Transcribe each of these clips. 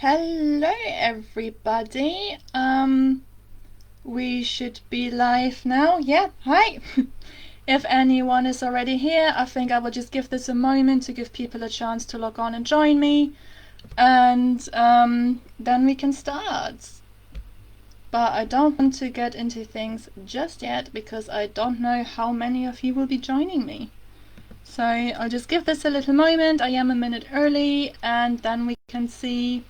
Hello everybody. We should be live now. Yeah, hi. If anyone is already here, I think I will just give this a moment to give people a chance to log on and join me, and then we can start. But I don't want to get into things just yet because I don't know how many of you will be joining me. So I'll just give this a little moment. I am a minute early, and then we can see.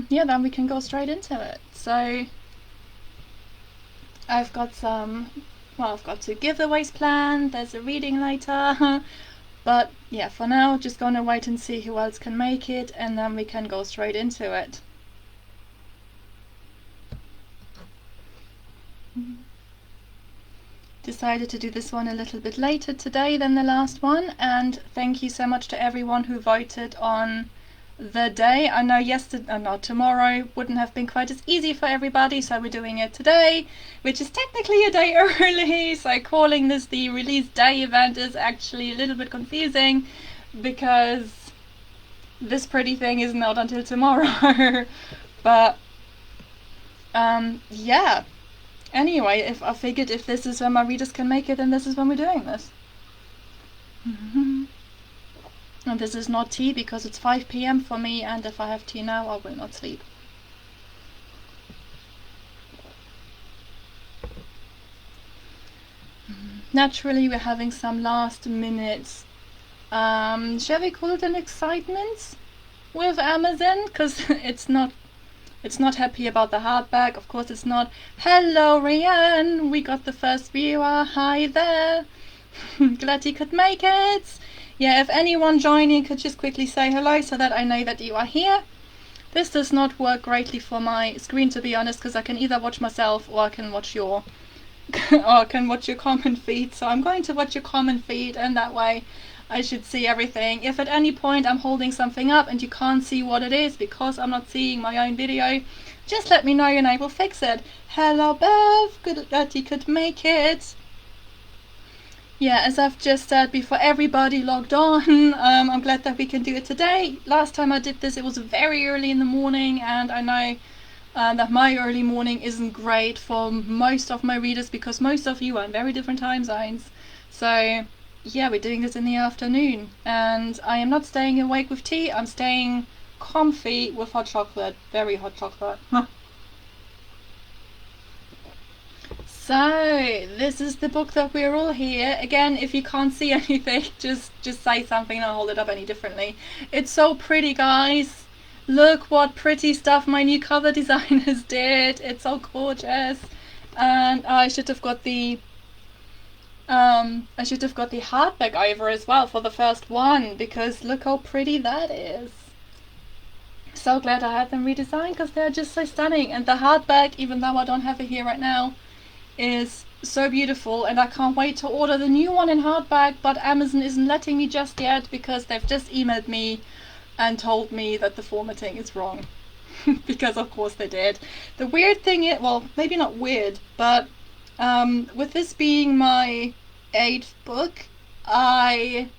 Yeah, then we can go straight into it. So I've got two giveaways planned. There's a reading later. But yeah, for now, just gonna wait and see who else can make it, and then we can go straight into it. Decided to do this one a little bit later today than the last one, and thank you so much to everyone who voted on the day. I know tomorrow wouldn't have been quite as easy for everybody, so we're doing it today, which is technically a day early, so calling this the release day event is actually a little bit confusing because this pretty thing isn't out until tomorrow. But yeah, anyway, if I figured if this is when my readers can make it, then this is when we're doing this. And this is not tea because it's 5 p.m. for me, and if I have tea now, I will not sleep. Naturally, we're having some last minute, shall we call it an excitement with Amazon? Because it's not happy about the hardback. Of course, it's not. Hello, Rianne. We got the first viewer. Hi there. Glad you could make it. Yeah, if anyone joining could just quickly say hello so that I know that you are here. This does not work greatly for my screen, to be honest, because I can either watch myself or I can watch your comment feed. So I'm going to watch your comment feed, and that way I should see everything. If at any point I'm holding something up and you can't see what it is because I'm not seeing my own video, just let me know and I will fix it. Hello Bev, good that you could make it. Yeah, as I've just said before everybody logged on, I'm glad that we can do it today. Last time I did this, it was very early in the morning, and I know that my early morning isn't great for most of my readers because most of you are in very different time zones. So yeah, we're doing this in the afternoon, and I am not staying awake with tea, I'm staying comfy with hot chocolate, very hot chocolate. So, this is the book that we're all here. Again, if you can't see anything, just say something and I'll hold it up any differently. It's so pretty, guys. Look what pretty stuff my new cover designers did. It's so gorgeous. And I should have got the hardback over as well for the first one, because look how pretty that is. So glad I had them redesigned because they're just so stunning. And the hardback, even though I don't have it here right now, is so beautiful, and I can't wait to order the new one in hardback, but Amazon isn't letting me just yet because they've just emailed me and told me that the formatting is wrong. Because of course they did. The weird thing is, well, maybe not weird, but with this being my 8th book, I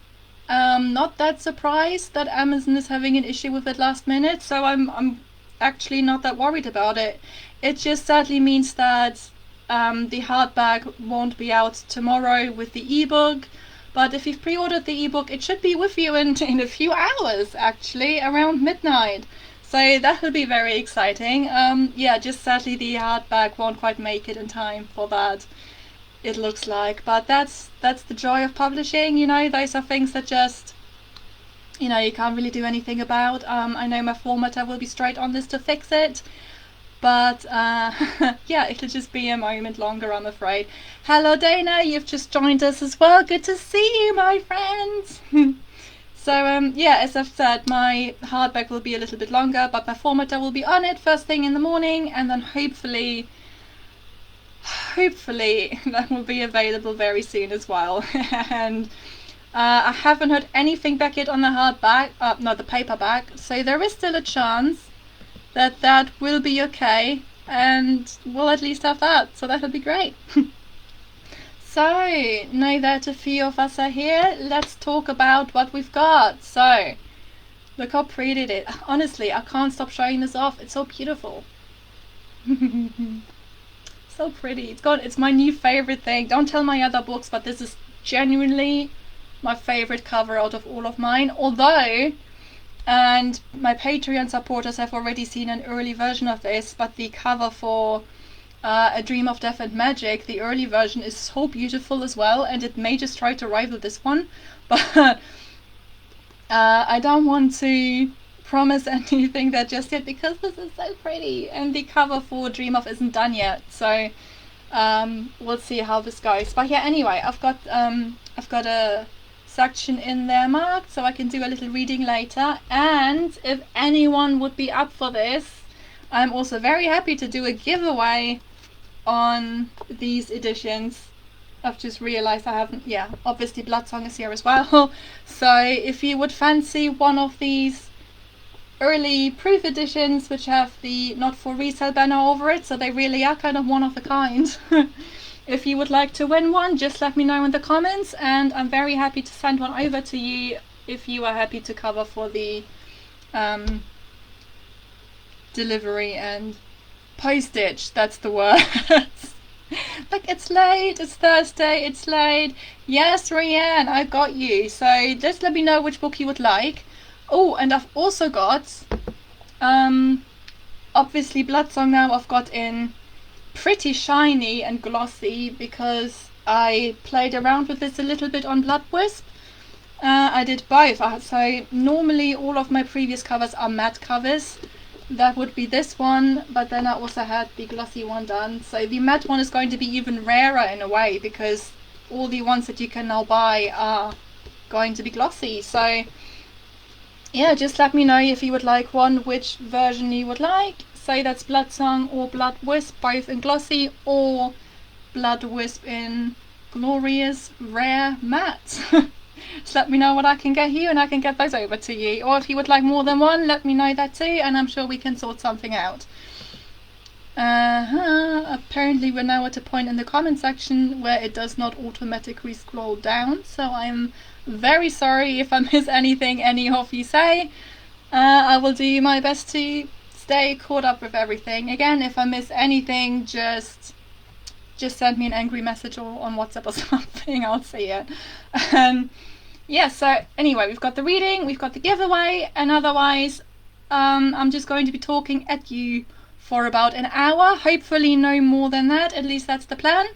am not that surprised that Amazon is having an issue with it last minute, so I'm actually not that worried about it. It just sadly means that the hardback won't be out tomorrow with the ebook, but if you've pre-ordered the ebook, it should be with you in a few hours, actually, around midnight. So that'll be very exciting. Yeah, just sadly the hardback won't quite make it in time for that, it looks like. But that's the joy of publishing, you know, those are things that just, you know, you can't really do anything about. I know my formatter will be straight on this to fix it. But yeah, it'll just be a moment longer, I'm afraid. Hello Dana, you've just joined us as well. Good to see you, my friends. So yeah, as I've said, my hardback will be a little bit longer, but my formatter will be on it first thing in the morning, and then hopefully that will be available very soon as well. And I haven't heard anything back yet on the hardback, the paperback, so there is still a chance that will be okay, and we'll at least have that, so that'll be great. So, now that a few of us are here, let's talk about what we've got. So, Look how pretty it is. Honestly, I can't stop showing this off. It's so beautiful. So pretty. It's my new favorite thing. Don't tell my other books, but this is genuinely my favorite cover out of all of mine. Although, and my Patreon supporters have already seen an early version of this, but the cover for A Dream of Death and Magic, the early version, is so beautiful as well, and it may just try to rival this one, but I don't want to promise anything there just yet because this is so pretty, and the cover for Dream of isn't done yet, so we'll see how this goes. But yeah, anyway, I've got a section in there marked so I can do a little reading later, and if anyone would be up for this, I'm also very happy to do a giveaway on these editions. I've just realized I haven't, yeah, obviously Bloodsong is here as well. So if you would fancy one of these early proof editions which have the not for resale banner over it, so they really are kind of one of a kind. If you would like to win one, just let me know in the comments, and I'm very happy to send one over to you if you are happy to cover for the delivery and postage. That's the word. Look, it's late, it's Thursday, it's late. Yes, Rianne, I got you. So just let me know which book you would like. Oh, and I've also got obviously Bloodsong now I've got in pretty shiny and glossy because I played around with this a little bit on Blood Wisp. I did both. So normally all of my previous covers are matte covers. That would be this one, but then I also had the glossy one done. So the matte one is going to be even rarer in a way because all the ones that you can now buy are going to be glossy. So yeah, just let me know if you would like one, which version you would like. Say that's Bloodsong or Blood Wisp, both in glossy, or Blood Wisp in glorious rare matte. Just let me know what I can get you and I can get those over to you. Or if you would like more than one, let me know that too, and I'm sure we can sort something out. Apparently we're now at a point in the comment section where it does not automatically scroll down, so I'm very sorry if I miss anything any of you say. I will do my best to stay caught up with everything. Again, if I miss anything, just send me an angry message or on WhatsApp or something. I'll see it. Yeah, so anyway, we've got the reading, we've got the giveaway, and otherwise I'm just going to be talking at you for about an hour. Hopefully no more than that, at least that's the plan.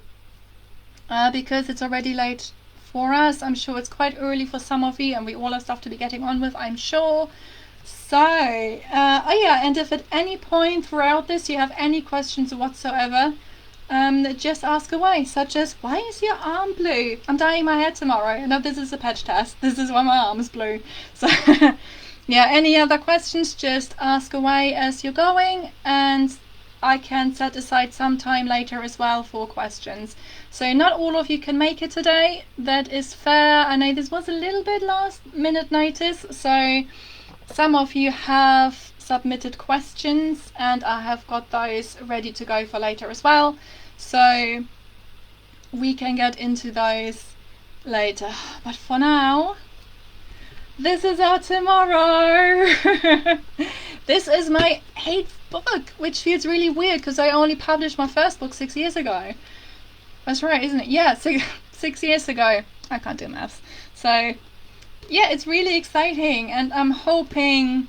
Because it's already late for us. I'm sure it's quite early for some of you and we all have stuff to be getting on with, I'm sure. So, oh yeah, and if at any point throughout this you have any questions whatsoever, just ask away, such as, why is your arm blue? I'm dyeing my hair tomorrow. No, this is a patch test. This is why my arm is blue. So, yeah, any other questions, just ask away as you're going, and I can set aside some time later as well for questions. So not all of you can make it today. That is fair. I know this was a little bit last minute notice, so some of you have submitted questions and I have got those ready to go for later as well. So we can get into those later. But for now, this is our tomorrow. This is my 8th book, which feels really weird because I only published my first book 6 years ago. That's right, isn't it? Yeah, 6 years ago. I can't do maths. So yeah, it's really exciting, and I'm hoping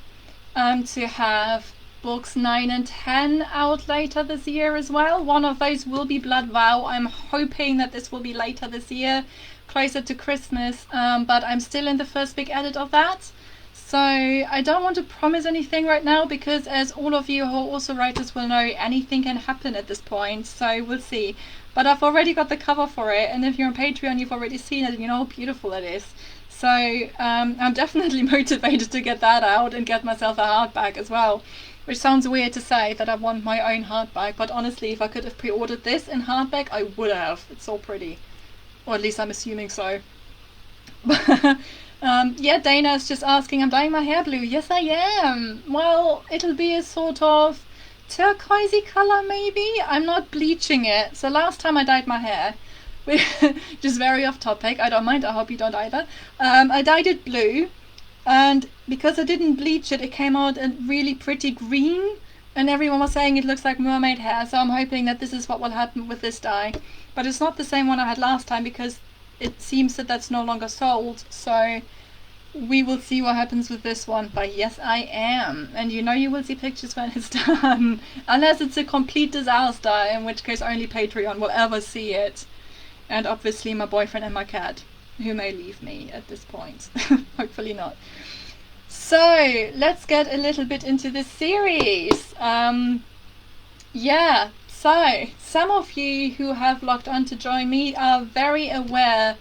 to have books 9 and 10 out later this year as well. One of those will be Blood Vow. I'm hoping that this will be later this year, closer to Christmas, but I'm still in the first big edit of that. So I don't want to promise anything right now because, as all of you who are also writers will know, anything can happen at this point, so we'll see. But I've already got the cover for it, and if you're on Patreon you've already seen it and you know how beautiful it is. So I'm definitely motivated to get that out and get myself a hardback as well. Which sounds weird to say that I want my own hardback, but honestly, if I could have pre-ordered this in hardback, I would have. It's so pretty. Or at least I'm assuming so. Yeah, Dana is just asking, I'm dyeing my hair blue. Yes, I am. Well, it'll be a sort of turquoisey color maybe. I'm not bleaching it. So last time I dyed my hair, just very off topic, I don't mind, I hope you don't either. I dyed it blue, and because I didn't bleach it, it came out a really pretty green, and everyone was saying it looks like mermaid hair, so I'm hoping that this is what will happen with this dye. But it's not the same one I had last time, because it seems that that's no longer sold, so we will see what happens with this one. But yes, I am, and you know you will see pictures when it's done, unless it's a complete disaster, in which case only Patreon will ever see it, and obviously my boyfriend and my cat, who may leave me at this point. Hopefully not. So let's get a little bit into this series. Yeah, so some of you who have logged on to join me are very aware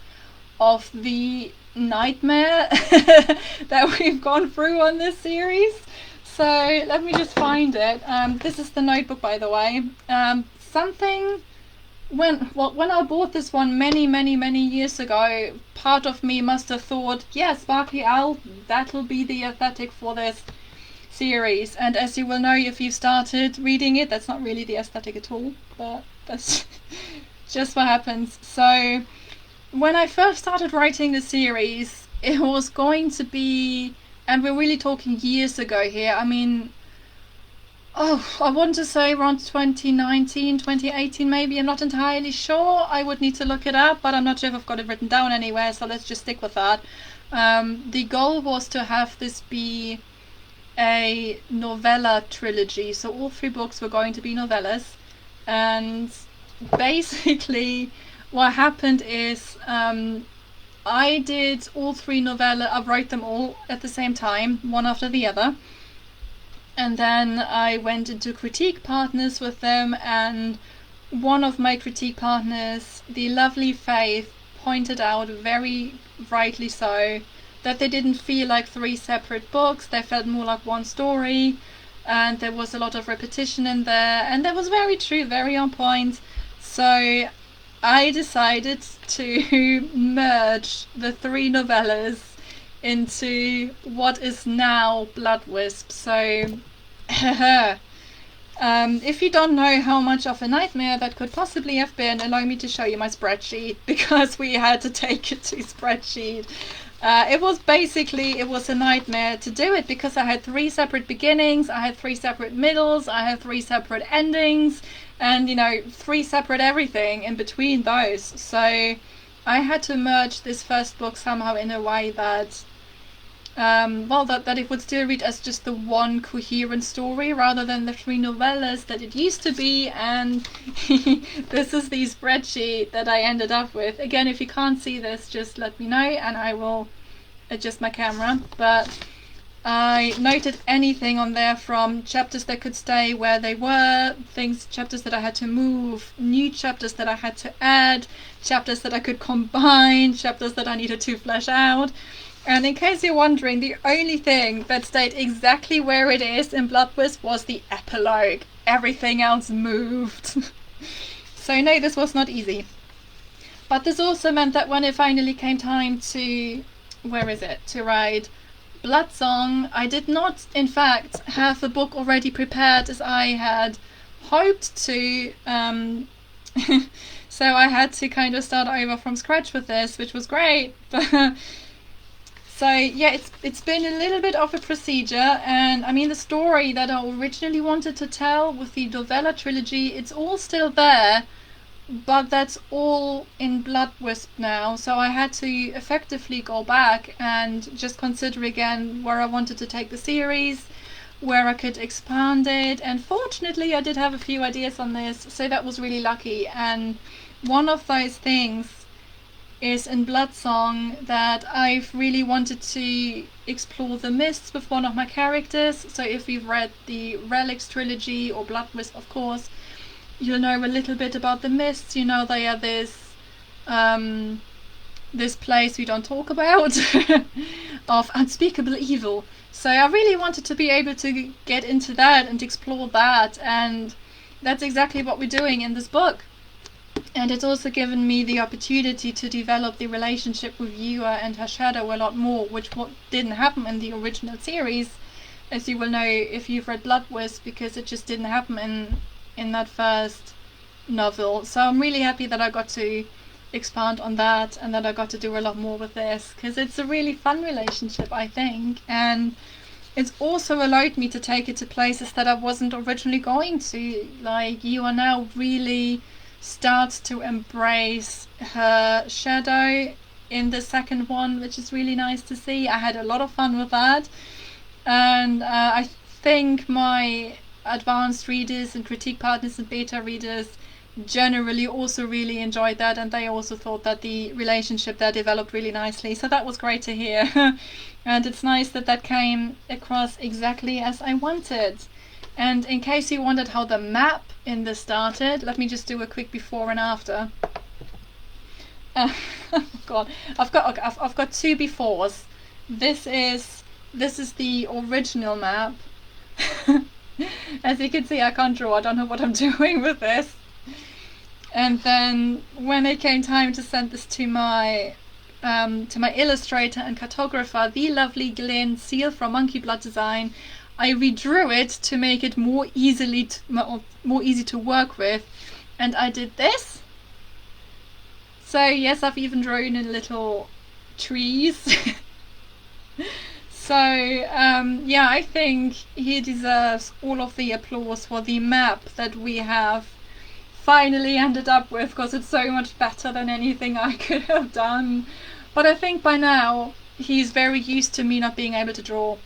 of the nightmare that we've gone through on this series. So let me just find it. This is the notebook, by the way. When I bought this one many years ago, part of me must have thought, yeah, Sparkly Owl, that'll be the aesthetic for this series. And as you will know if you've started reading it, that's not really the aesthetic at all, but that's just what happens. So when I first started writing the series, it was going to be, and we're really talking years ago here, I mean, I want to say around 2019, 2018 maybe, I'm not entirely sure, I would need to look it up, but I'm not sure if I've got it written down anywhere, so let's just stick with that. The goal was to have this be a novella trilogy, so all 3 books were going to be novellas, and basically what happened is I did all 3 novellas, I wrote them all at the same time, one after the other, and then I went into critique partners with them, and one of my critique partners, the lovely Faith, pointed out very rightly so that they didn't feel like 3 separate books, they felt more like one story, and there was a lot of repetition in there, and that was very true, very on point. So I decided to merge the 3 novellas into what is now Blood Wisp. So if you don't know how much of a nightmare that could possibly have been, allow me to show you my spreadsheet, because we had to take it to spreadsheet. It was a nightmare to do it, because I had 3 separate beginnings, I had 3 separate middles, I had 3 separate endings, and 3 separate everything in between those. So I had to merge this first book somehow in a way that that it would still read as just the one coherent story rather than the 3 novellas that it used to be. And this is the spreadsheet that I ended up with. Again, if you can't see this, just let me know and I will adjust my camera. But I noted anything on there from chapters that could stay where they were, chapters that I had to move, new chapters that I had to add, chapters that I could combine, chapters that I needed to flesh out. And in case you're wondering, the only thing that stayed exactly where it is in Blood Wisp was the epilogue. Everything else moved. So no, this was not easy. But this also meant that when it finally came time to, to write Blood Song, I did not, in fact, have the book already prepared as I had hoped to. So I had to kind of start over from scratch with this, which was great. So yeah, it's been a little bit of a procedure, and I mean the story that I originally wanted to tell with the novella trilogy, it's all still there, but that's all in Blood Wisp now. So I had to effectively go back and just consider again where I wanted to take the series, where I could expand it, and fortunately I did have a few ideas on this, so that was really lucky. And one of those things is in Blood Song that I've really wanted to explore the mists with one of my characters. So if you've read the Relics trilogy or Blood Wisp, of course, you'll know a little bit about the mists. You know, they are this place we don't talk about of unspeakable evil. So I really wanted to be able to get into that and explore that, and that's exactly what we're doing in this book. And it's also given me the opportunity to develop the relationship with Yua and her shadow a lot more, which didn't happen in the original series, as you will know if you've read Blood Wisp, because it just didn't happen in that first novel. So I'm really happy that I got to expand on that, and that I got to do a lot more with this, because it's a really fun relationship, I think, and it's also allowed me to take it to places that I wasn't originally going to. Like, you are now really start to embrace her shadow in the second one, which is really nice to see. I had a lot of fun with that, and I think my advanced readers and critique partners and beta readers generally also really enjoyed that, and they also thought that the relationship there developed really nicely, so that was great to hear. And it's nice that that came across exactly as I wanted. And in case you wondered how the map in this started, let me just do a quick before and after. Oh God, I've got two befores. This is the original map. As you can see, I can't draw. I don't know what I'm doing with this. And then when it came time to send this to my illustrator and cartographer, the lovely Glyn Seal from Monkey Blood Design, I redrew it to make it more easy to work with, and I did this. So yes, I've even drawn in little trees. So yeah, I think he deserves all of the applause for the map that we have finally ended up with, because it's so much better than anything I could have done. But I think by now he's very used to me not being able to draw,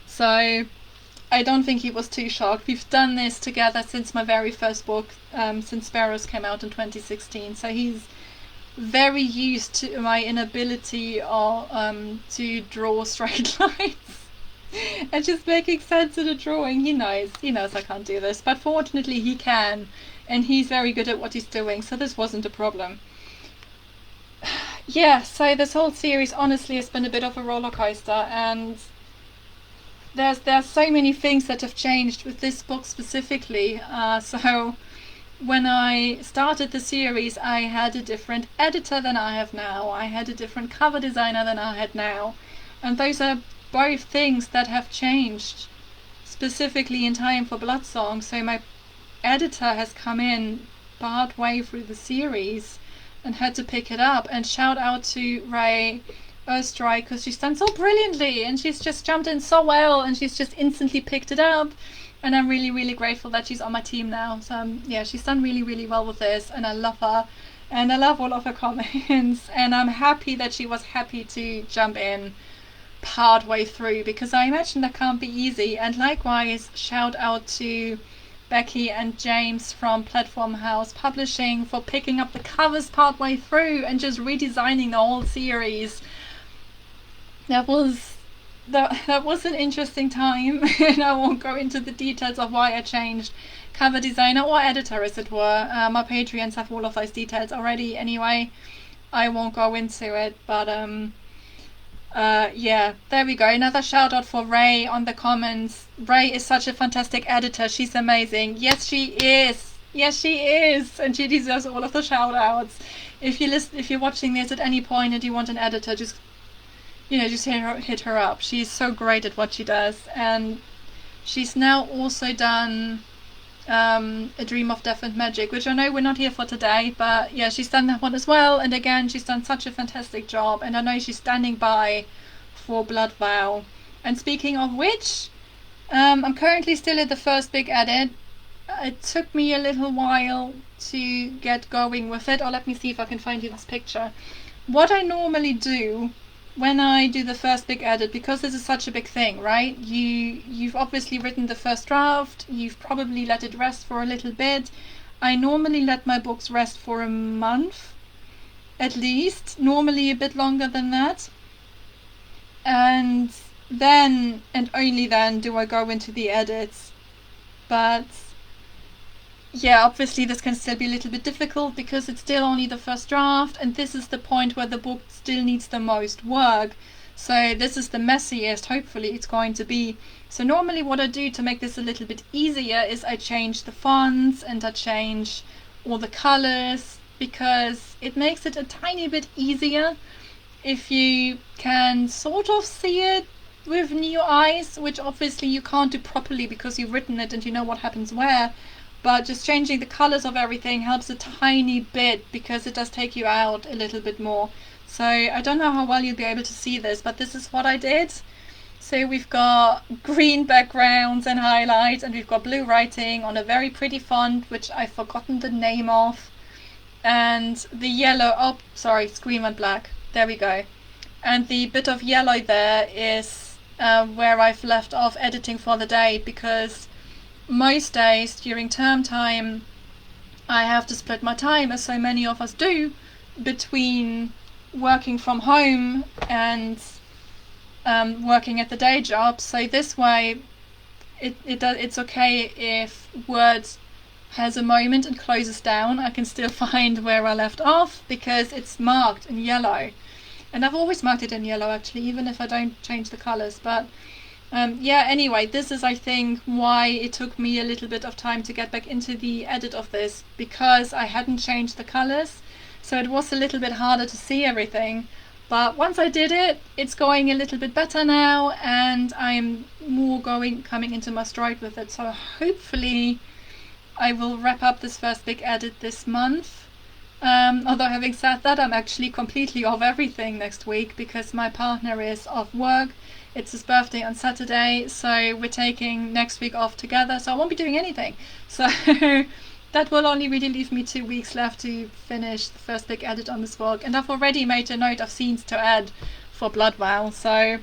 so I don't think he was too shocked. We've done this together since my very first book, since Sparrows came out in 2016, so he's very used to my inability to draw straight lines and just making sense of the drawing. He knows I can't do this, but fortunately he can, and he's very good at what he's doing, so this wasn't a problem. Yeah, so this whole series honestly has been a bit of a roller coaster, and there's so many things that have changed with this book specifically. So when I started the series, I had a different editor than I have now. I had a different cover designer than I had now, and those are both things that have changed specifically in time for Bloodsong. So my editor has come in part way through the series and had to pick it up, and shout out to Ray Erstrike, because she's done so brilliantly, and she's just jumped in so well, and she's just instantly picked it up, and I'm really, really grateful that she's on my team now. So yeah, she's done really, really well with this, and I love her, and I love all of her comments, and I'm happy that she was happy to jump in part way through, because I imagine that can't be easy. And likewise, shout out to Becky and James from Platform House Publishing for picking up the covers part way through and just redesigning the whole series. That was an interesting time, and I won't go into the details of why I changed cover designer or editor, as it were. My Patreons have all of those details already anyway. I won't go into it, but yeah, there we go. Another shout out for Ray on the comments. Ray is such a fantastic editor. She's amazing. Yes, she is. Yes, she is, and she deserves all of the shout outs. If you're watching this at any point and you want an editor, just hit her up. She's so great at what she does, and she's now also done A Dream of Death and Magic, which I know we're not here for today, but yeah, she's done that one as well, and again, she's done such a fantastic job, and I know she's standing by for Blood Vow. And speaking of which, I'm currently still at the first big edit. It took me a little while to get going with it. Let me see if I can find you this picture. What I normally do when I do the first big edit, because this is such a big thing, right? You've obviously written the first draft, you've probably let it rest for a little bit. I normally let my books rest for a month, at least, normally a bit longer than that. And then, and only then, do I go into the edits. But yeah, obviously this can still be a little bit difficult because it's still only the first draft, and this is the point where the book still needs the most work. So this is the messiest, hopefully, it's going to be. So normally what I do to make this a little bit easier is I change the fonts and I change all the colors, because it makes it a tiny bit easier if you can sort of see it with new eyes, which obviously you can't do properly because you've written it and you know what happens where. but just changing the colors of everything helps a tiny bit because it does take you out a little bit more. So I don't know how well you'll be able to see this, but this is what I did. So we've got green backgrounds and highlights, and we've got blue writing on a very pretty font, which I've forgotten the name of. And the yellow, oh, sorry, screen went black. There we go. And the bit of yellow there is where I've left off editing for the day, because most days during term time, I have to split my time, as so many of us do, between working from home and working at the day job. So this way it's okay if Word has a moment and closes down. I can still find where I left off because it's marked in yellow, and I've always marked it in yellow actually, even if I don't change the colors. But yeah, anyway, this is, I think, why it took me a little bit of time to get back into the edit of this, because I hadn't changed the colors, so it was a little bit harder to see everything. But once I did it, it's going a little bit better now, and I'm more coming into my stride with it. So hopefully I will wrap up this first big edit this month. Although having said that, I'm actually completely off everything next week because my partner is off work. It's his birthday on Saturday, so we're taking next week off together, so I won't be doing anything. So that will only really leave me 2 weeks left to finish the first big edit on this book. And I've already made a note of scenes to add for Blood Vow, so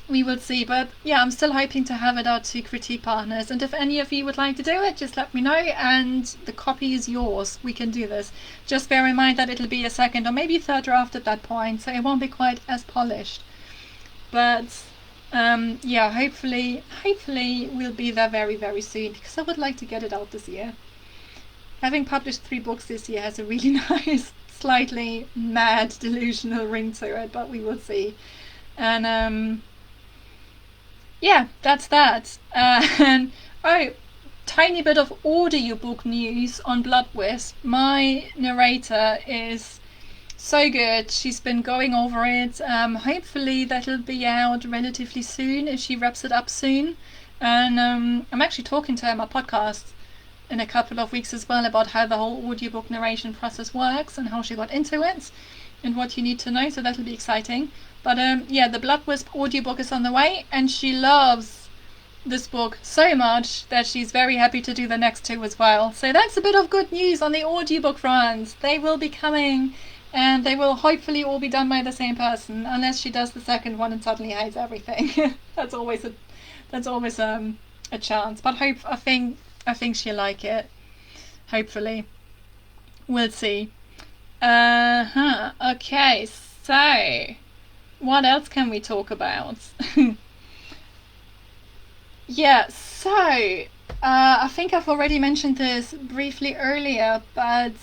we will see. But yeah, I'm still hoping to have it out to critique partners, and if any of you would like to do it, just let me know and the copy is yours. We can do this. Just bear in mind that it'll be a second or maybe third draft at that point, so it won't be quite as polished. But yeah, hopefully we'll be there very, very soon, because I would like to get it out this year. Having published 3 books this year has a really nice, slightly mad, delusional ring to it, but we will see. And yeah, that's that. And oh, tiny bit of audiobook news on Blood Wisp. My narrator is so good. She's been going over it. Hopefully that'll be out relatively soon if she wraps it up soon. And I'm actually talking to her on my podcast in a couple of weeks as well about how the whole audiobook narration process works and how she got into it and what you need to know, so that'll be exciting. But yeah, the Blood Wisp audiobook is on the way, and she loves this book so much that she's very happy to do the next 2 as well. So that's a bit of good news on the audiobook front. They will be coming, and they will hopefully all be done by the same person, unless she does the second one and suddenly hates everything. That's always a chance. But I think she'll like it. Hopefully, we'll see. Okay, so what else can we talk about? Yeah, so I think I've already mentioned this briefly earlier, but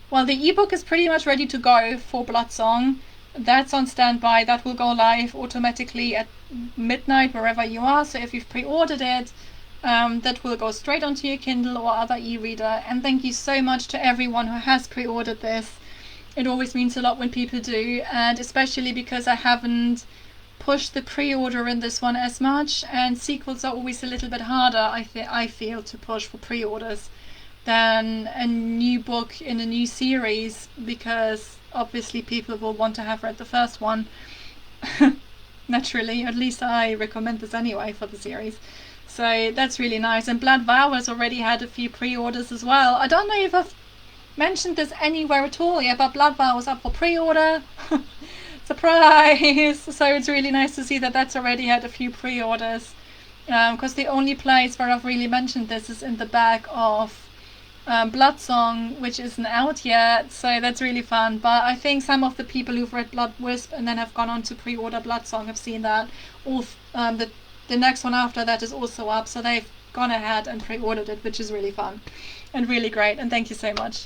well, the ebook is pretty much ready to go for Bloodsong. That's on standby. That will go live automatically at midnight wherever you are. So if you've pre-ordered it, that will go straight onto your Kindle or other e-reader. And thank you so much to everyone who has pre-ordered this. It always means a lot when people do, and especially because I haven't pushed the pre-order in this one as much, and sequels are always a little bit harder, I feel, to push for pre-orders than a new book in a new series, because obviously people will want to have read the first one. Naturally, at least I recommend this anyway for the series. So that's really nice. And Blood Vow has already had a few pre-orders as well. I don't know if I've mentioned this anywhere at all yet, but Blood Vow was up for pre-order. Surprise! So it's really nice to see that that's already had a few pre-orders. Because the only place where I've really mentioned this is in the back of Bloodsong, which isn't out yet, so that's really fun. But I think some of the people who've read Blood Wisp and then have gone on to pre-order Bloodsong have seen that. The next one after that is also up, so they've gone ahead and pre-ordered it, which is really fun and really great, and thank you so much.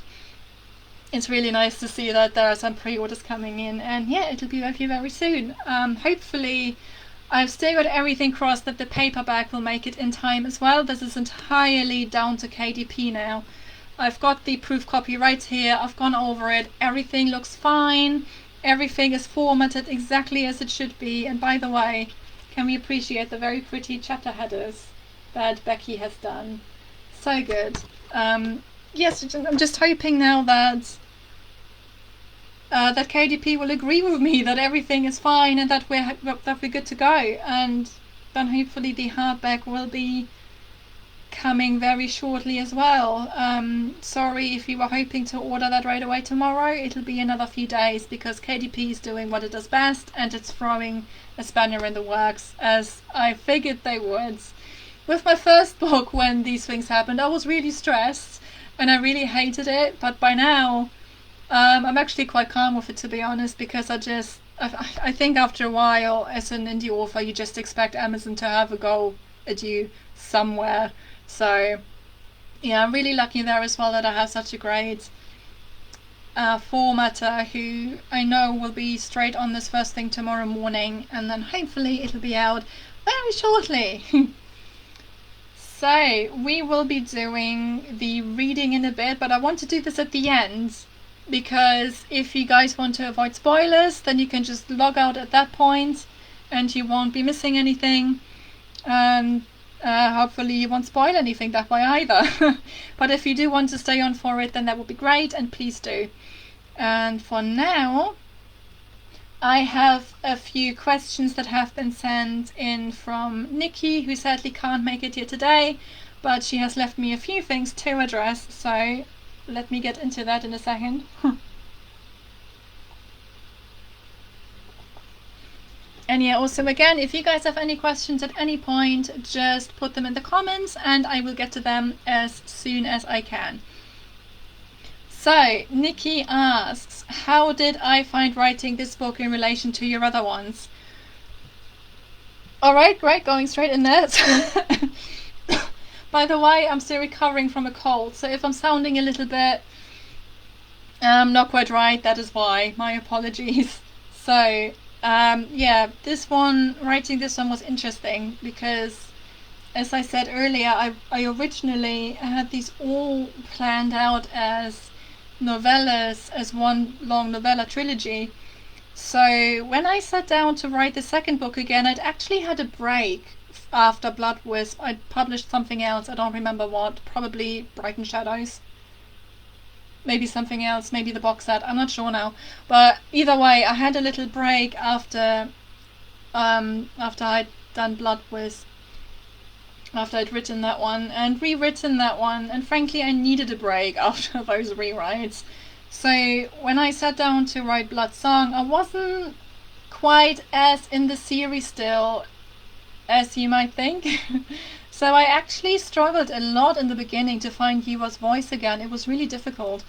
It's really nice to see that there are some pre-orders coming in, and yeah, it'll be with you very soon. Hopefully I've still got everything crossed that the paperback will make it in time as well. This is entirely down to KDP now. I've got the proof copy right here. I've gone over it. Everything looks fine. Everything is formatted exactly as it should be. And by the way, can we appreciate the very pretty chapter headers that Becky has done? So good. Yes, I'm just hoping now that that KDP will agree with me that everything is fine and that we're good to go, and then hopefully the hardback will be coming very shortly as well. Sorry if you were hoping to order that right away tomorrow. It'll be another few days because KDP is doing what it does best, and it's throwing a spanner in the works, as I figured they would. With my first book, when these things happened, I was really stressed and I really hated it, but by now I'm actually quite calm with it, to be honest, because I think after a while, as an indie author, you just expect Amazon to have a go at you somewhere. So, yeah, I'm really lucky there as well that I have such a great formatter who I know will be straight on this first thing tomorrow morning, and then hopefully it'll be out very shortly. So, we will be doing the reading in a bit, but I want to do this at the end, because if you guys want to avoid spoilers, then you can just log out at that point and you won't be missing anything, and hopefully you won't spoil anything that way either. But if you do want to stay on for it, then that would be great, and please do. And for now, I have a few questions that have been sent in from Nikki, who sadly can't make it here today, but she has left me a few things to address, so let me get into that in a second. And yeah, also again, if you guys have any questions at any point, just put them in the comments and I will get to them as soon as I can. So, Nikki asks, how did I find writing this book in relation to your other ones? Alright, great, going straight in there. By the way, I'm still recovering from a cold, so if I'm sounding a little bit not quite right, that is why. My apologies. So, yeah, writing this one was interesting because, as I said earlier, I originally had these all planned out as novellas, as one long novella trilogy. So when I sat down to write the second book again, I'd actually had a break after Blood Wisp. I'd published something else, I don't remember what, probably Brighton Shadows. Maybe something else, maybe the box set, I'm not sure now. But either way, I had a little break after I'd done Blood Wisp, after I'd written that one and rewritten that one, and frankly I needed a break after those rewrites. So when I sat down to write Blood Song, I wasn't quite as in the series still as you might think. So I actually struggled a lot in the beginning to find Yua's voice again. It was really difficult.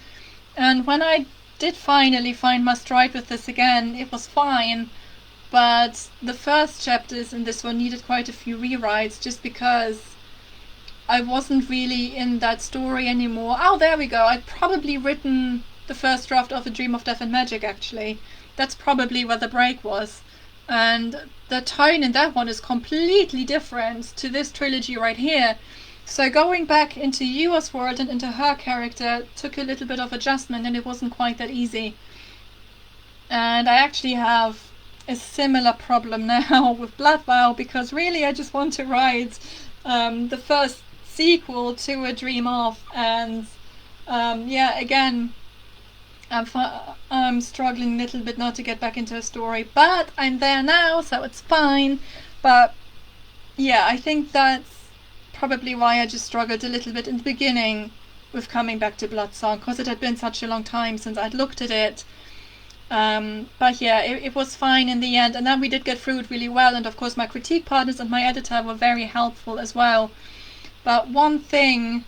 And when I did finally find my stride with this again, it was fine. But the first chapters in this one needed quite a few rewrites just because I wasn't really in that story anymore. Oh, there we go. I'd probably written the first draft of A Dream of Death and Magic, actually. That's probably where the break was. And the tone in that one is completely different to this trilogy right here. So going back into Yua's world and into her character took a little bit of adjustment, and it wasn't quite that easy. And I actually have a similar problem now with Blood Vow, because really I just want to write the first sequel to A Dream Of, and yeah, again, I'm struggling a little bit now to get back into a story, but I'm there now, so it's fine. But yeah, I think that's probably why I just struggled a little bit in the beginning with coming back to Blood Song, because it had been such a long time since I'd looked at it. But yeah, it was fine in the end, and then we did get through it really well, and of course my critique partners and my editor were very helpful as well. But one thing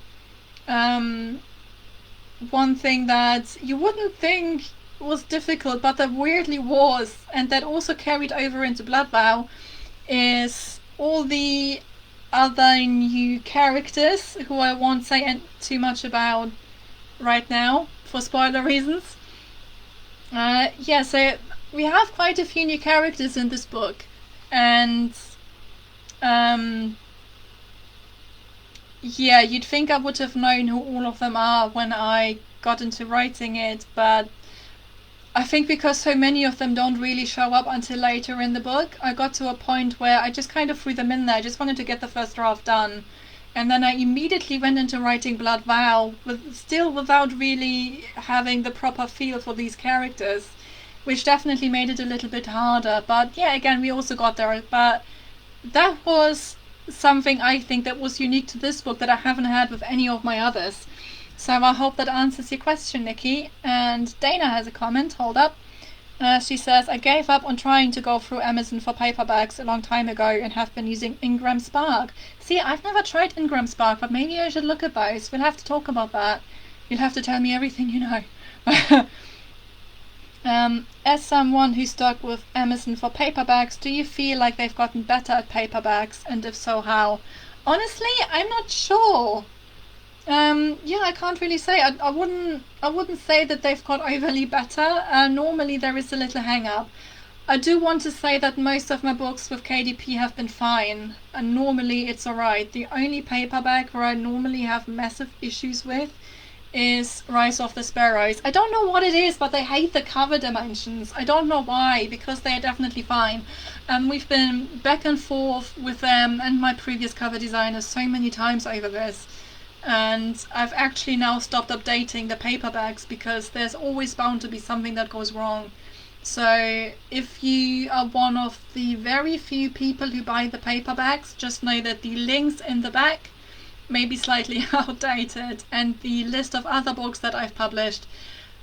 that you wouldn't think was difficult, but that weirdly was, and that also carried over into Blood Vow, is all the other new characters who I won't say too much about right now for spoiler reasons. Yeah, so we have quite a few new characters in this book, and yeah, you'd think I would have known who all of them are when I got into writing it, but I think because so many of them don't really show up until later in the book, I got to a point where I just kind of threw them in there. I just wanted to get the first draft done, And then I immediately went into writing Blood Vow, still without really having the proper feel for these characters, which definitely made it a little bit harder. But yeah, again, we also got there. But that was something I think that was unique to this book that I haven't had with any of my others. So I hope that answers your question, Nikki. And Dana has a comment. Hold up. She says, I gave up on trying to go through Amazon for paperbacks a long time ago and have been using Ingram Spark. See, I've never tried Ingram Spark, but maybe I should look at those. We'll have to talk about that. You'll have to tell me everything you know. As someone who's stuck with Amazon for paperbacks, do you feel like they've gotten better at paperbacks, and if so, how? Honestly, I'm not sure. Yeah, I can't really say. I wouldn't say that they've got overly better. Normally there is a little hang up. I do want to say that most of my books with KDP have been fine, and normally it's alright. The only paperback where I normally have massive issues with is Rise of the Sparrows. I don't know what it is, but they hate the cover dimensions. I don't know why, because they are definitely fine. And we've been back and forth with them and my previous cover designers so many times over this. And I've actually now stopped updating the paperbacks because there's always bound to be something that goes wrong. So if you are one of the very few people who buy the paperbacks, just know that the links in the back may be slightly outdated, and the list of other books that I've published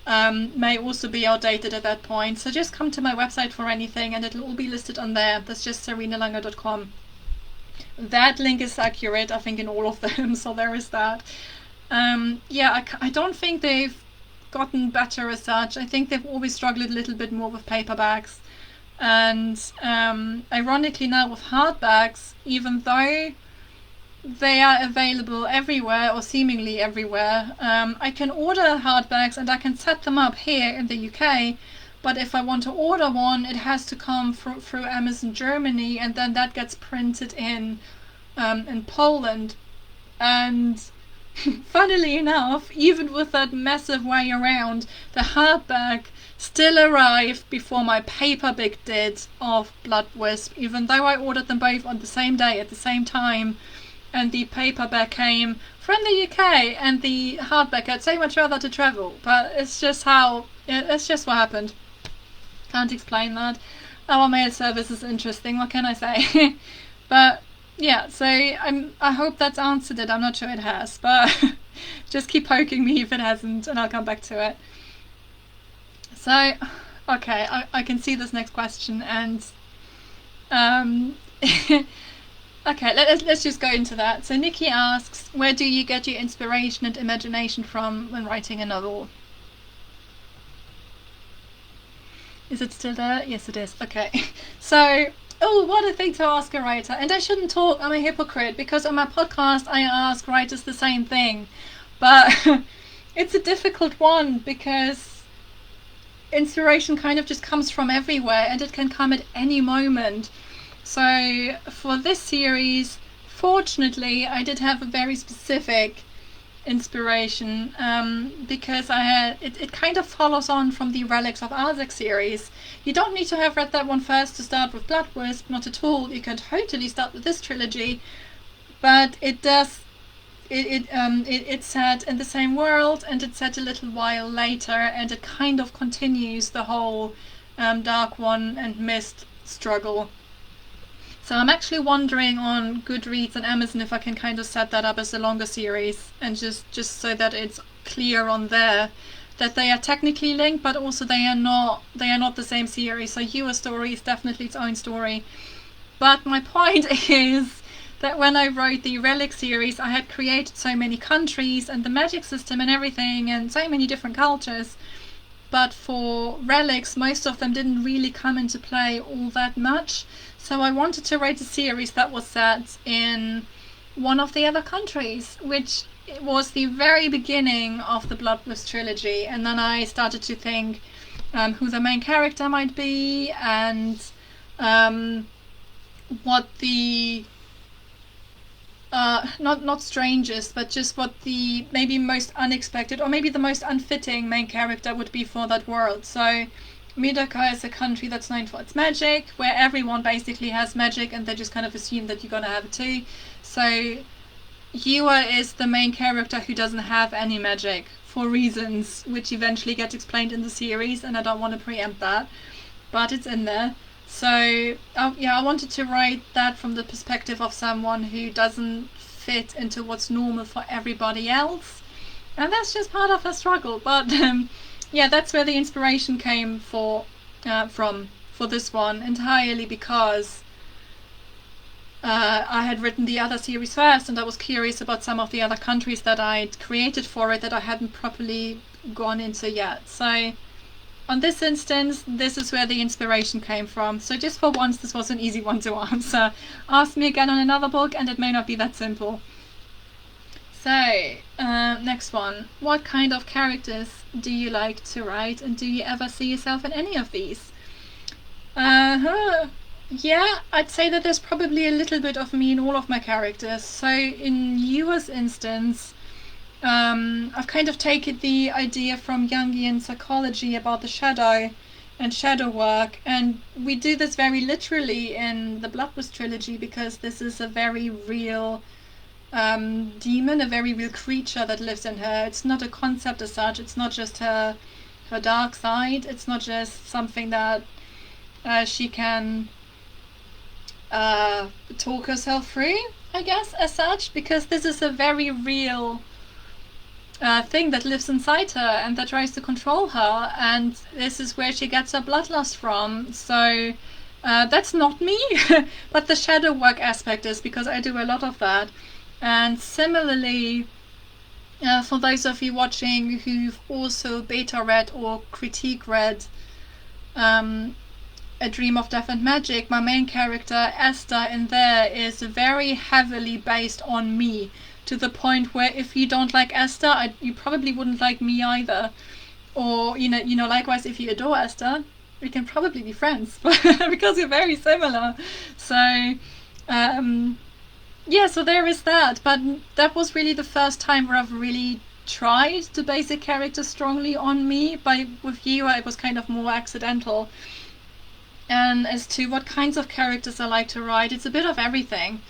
may also be outdated at that point. So just come to my website for anything and it'll all be listed on there. That's just serenalanger.com. That link is accurate, I think, in all of them, so there is that. Yeah, I don't think they've gotten better as such. I think they've always struggled a little bit more with paperbacks. And ironically now with hardbacks, even though they are available everywhere, or seemingly everywhere, I can order hardbacks and I can set them up here in the UK. But if I want to order one, it has to come through Amazon Germany, and then that gets printed in Poland. And funnily enough, even with that massive way around, the hardback still arrived before my paperback did of Blood Wisp, even though I ordered them both on the same day at the same time. And the paperback came from the UK, and the hardback had so much rather to travel. But it's just what happened. Can't explain that. Our mail service is interesting, what can I say? But yeah, so I hope that's answered it. I'm not sure it has, but just keep poking me if it hasn't and I'll come back to it. So, okay, I can see this next question, and okay, let's just go into that. So Nikki asks, where do you get your inspiration and imagination from when writing a novel? Is it still there? Yes, it is. Okay. So, what a thing to ask a writer. And I shouldn't talk, I'm a hypocrite, because on my podcast I ask writers the same thing. But it's a difficult one, because inspiration kind of just comes from everywhere, and it can come at any moment. So, for this series, fortunately, I did have a very specific inspiration, because it kind of follows on from the Relics of Arzek series. You don't need to have read that one first to start with Blood Wisp, not at all. You can totally start with this trilogy, but it does it's set in the same world, and it's set a little while later, and it kind of continues the whole Dark One and Mist struggle. So I'm actually wondering on Goodreads and Amazon if I can kind of set that up as a longer series, and just so that it's clear on there that they are technically linked, but also they are not the same series. So Your Story is definitely its own story. But my point is that when I wrote the Relic series, I had created so many countries and the magic system and everything, and so many different cultures. But for Relics, most of them didn't really come into play all that much. So I wanted to write a series that was set in one of the other countries, which was the very beginning of the Blood Wisp trilogy. And then I started to think who the main character might be, and what the not strangest, but just what the maybe most unexpected, or maybe the most unfitting main character would be for that world. So Midaka is a country that's known for its magic, where everyone basically has magic and they just kind of assume that you're gonna have it too. So Yua is the main character who doesn't have any magic for reasons which eventually get explained in the series, and I don't want to preempt that, but it's in there. So yeah, I wanted to write that from the perspective of someone who doesn't fit into what's normal for everybody else, and that's just part of her struggle. But yeah, that's where the inspiration came from for this one, entirely because I had written the other series first, and I was curious about some of the other countries that I'd created for it that I hadn't properly gone into yet. So on this instance, this is where the inspiration came from. So just for once, this was an easy one to answer. Ask me again on another book and it may not be that simple. So, next one. What kind of characters do you like to write, and do you ever see yourself in any of these? Yeah, I'd say that there's probably a little bit of me in all of my characters. So in Yua's instance, I've kind of taken the idea from Jungian psychology about the shadow and shadow work, and we do this very literally in the Bloodlust trilogy, because this is a very real demon, a very real creature that lives in her. It's not a concept as such, it's not just her dark side, it's not just something that she can talk herself through, I guess, as such, because this is a very real thing that lives inside her and that tries to control her, and this is where she gets her bloodlust from. So that's not me, but the shadow work aspect is, because I do a lot of that. And similarly, for those of you watching who've also beta read or critique read A Dream of Death and Magic, my main character Esther in there is very heavily based on me, to the point where if you don't like Esther, you probably wouldn't like me either. Or you know, likewise, if you adore Esther, we can probably be friends because we're very similar. So yeah, so there is that. But that was really the first time where I've really tried to base a character strongly on me. With Yua, it was kind of more accidental. And as to what kinds of characters I like to write, it's a bit of everything.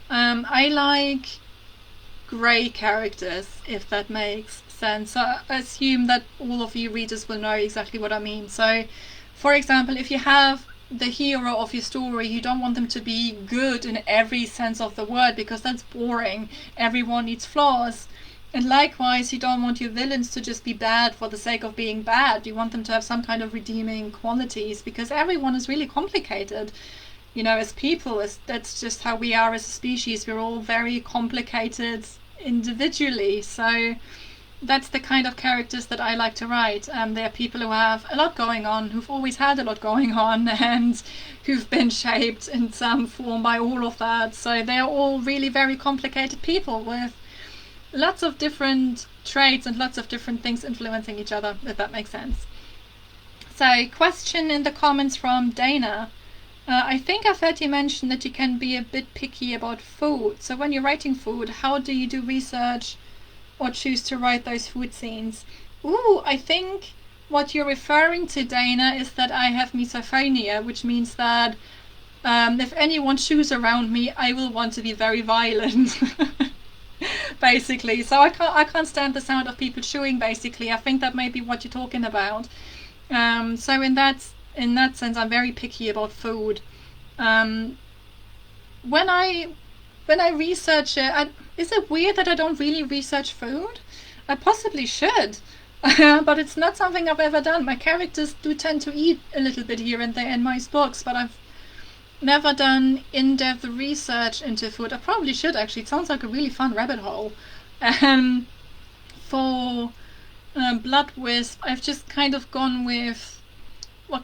I like grey characters, if that makes sense. So I assume that all of you readers will know exactly what I mean. So, for example, if you have the hero of your story, you don't want them to be good in every sense of the word, because that's boring. Everyone needs flaws. And likewise, you don't want your villains to just be bad for the sake of being bad. You want them to have some kind of redeeming qualities, because everyone is really complicated. You know, as people, that's just how we are as a species. We're all very complicated individually. So that's the kind of characters that I like to write. They're people who have a lot going on, who've always had a lot going on, and who've been shaped in some form by all of that. So they're all really very complicated people with lots of different traits and lots of different things influencing each other, if that makes sense. So, question in the comments from Dana. I think I've heard you mention that you can be a bit picky about food. So when you're writing food, how do you do research or choose to write those food scenes? Ooh, I think what you're referring to, Dana, is that I have misophonia, which means that if anyone chews around me, I will want to be very violent. Basically, so I can't stand the sound of people chewing. Basically, I think that may be what you're talking about. So in that sense, I'm very picky about food. When I research it, is it weird that I don't really research food? I possibly should, but it's not something I've ever done. My characters do tend to eat a little bit here and there in my books, but I've never done in-depth research into food. I probably should, actually. It sounds like a really fun rabbit hole. For Blood Wisp, I've just kind of gone with what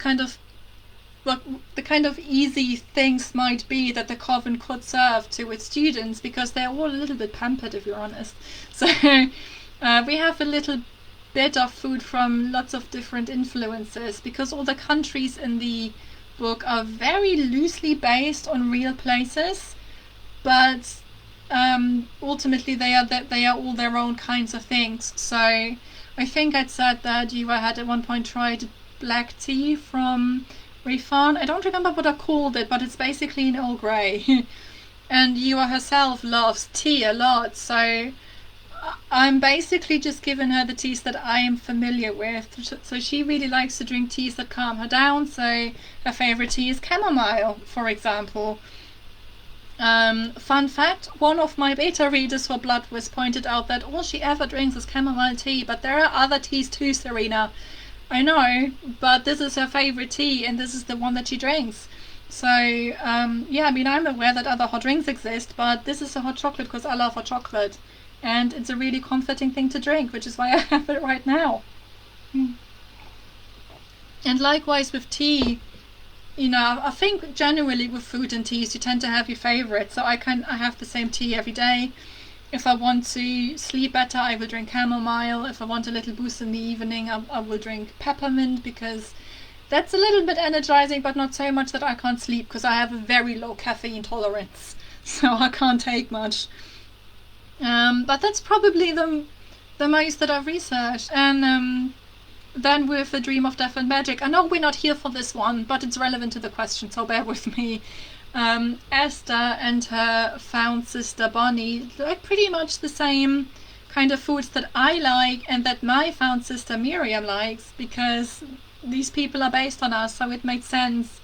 the kind of easy things might be that the Coven could serve to its students, because they're all a little bit pampered, if you're honest. So we have a little bit of food from lots of different influences, because all the countries in the book are very loosely based on real places, but ultimately they are all their own kinds of things. So I think I'd said that I had at one point tried black tea from Refan. I don't remember what I called it, but it's basically an Earl Grey. and Yua herself loves tea a lot, so I'm basically just giving her the teas that I am familiar with. So she really likes to drink teas that calm her down. So her favorite tea is chamomile, for example. Fun fact, one of my beta readers for Blood Wisp pointed out that all she ever drinks is chamomile tea, but there are other teas too, Serena. I know, but this is her favorite tea, and this is the one that she drinks. So, yeah, I mean, I'm aware that other hot drinks exist, but this is a hot chocolate because I love hot chocolate. And it's a really comforting thing to drink, which is why I have it right now. And likewise with tea, you know, I think generally with food and teas, you tend to have your favorite. So I have the same tea every day. If I want to sleep better, I will drink chamomile. If I want a little boost in the evening, I will drink peppermint, because that's a little bit energizing, but not so much that I can't sleep, because I have a very low caffeine tolerance. So I can't take much. But that's probably the most that I've researched. And then with The Dream of Death and Magic, I know we're not here for this one, but it's relevant to the question, so bear with me. Esther and her found sister Bonnie like pretty much the same kind of foods that I like and that my found sister Miriam likes, because these people are based on us, so it makes sense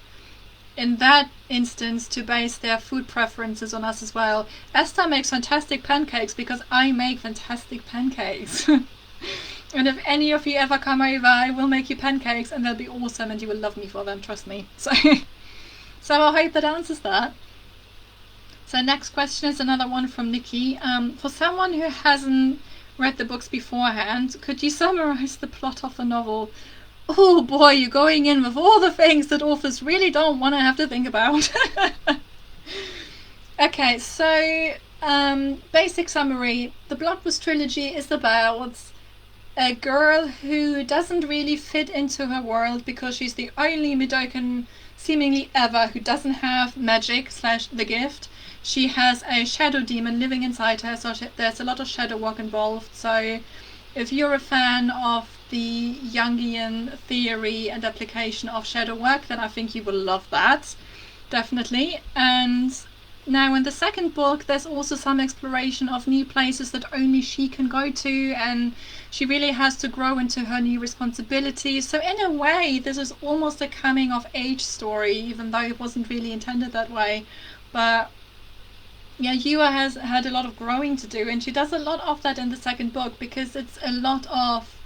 in that instance to base their food preferences on us as well. Esther makes fantastic pancakes because I make fantastic pancakes. And if any of you ever come over, I will make you pancakes, and they'll be awesome, and you will love me for them, trust me. So I hope that answers that. So next question is another one from Nikki. For someone who hasn't read the books beforehand, could you summarize the plot of the novel? Oh boy, you're going in with all the things that authors really don't want to have to think about. Okay, so basic summary. The Blood Wisp trilogy is about a girl who doesn't really fit into her world because she's the only Midokan seemingly ever who doesn't have magic / the gift. She has a shadow demon living inside her, so there's a lot of shadow work involved. So if you're a fan of the Jungian theory and application of shadow work, then I think you will love that, definitely. And now in the second book, there's also some exploration of new places that only she can go to, and she really has to grow into her new responsibilities. So in a way, this is almost a coming of age story, even though it wasn't really intended that way. But yeah, Yua has had a lot of growing to do, and she does a lot of that in the second book, because it's a lot of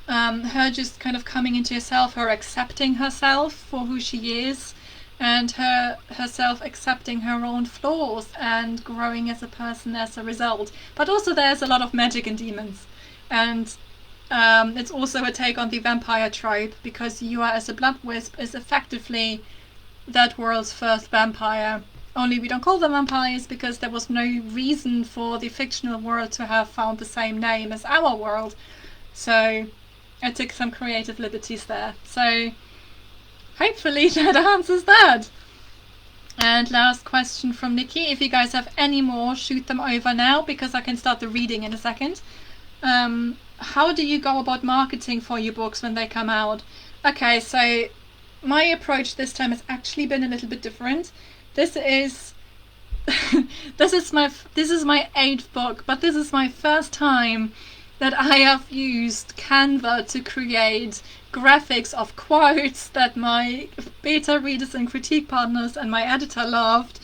her just kind of coming into herself, her accepting herself for who she is, and herself accepting her own flaws and growing as a person as a result. But also there's a lot of magic and demons, and it's also a take on the vampire trope, because Yua as a blood wisp is effectively that world's first vampire. Only we don't call them vampires because there was no reason for the fictional world to have found the same name as our world. So I took some creative liberties there. So hopefully that answers that. And last question from Nikki. If you guys have any more, shoot them over now, because I can start the reading in a second. How do you go about marketing for your books when they come out? Okay, so my approach this time has actually been a little bit different. This is this is my 8th book, but this is my first time that I have used Canva to create graphics of quotes that my beta readers and critique partners and my editor loved,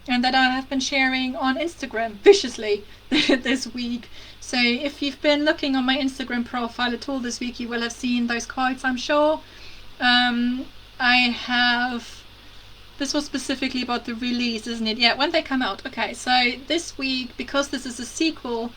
and that I have been sharing on Instagram viciously this week. So if you've been looking on my Instagram profile at all this week, you will have seen those quotes, I'm sure. This was specifically about the release, isn't it? Yeah, when they come out. Okay, so this week, because this is a sequel,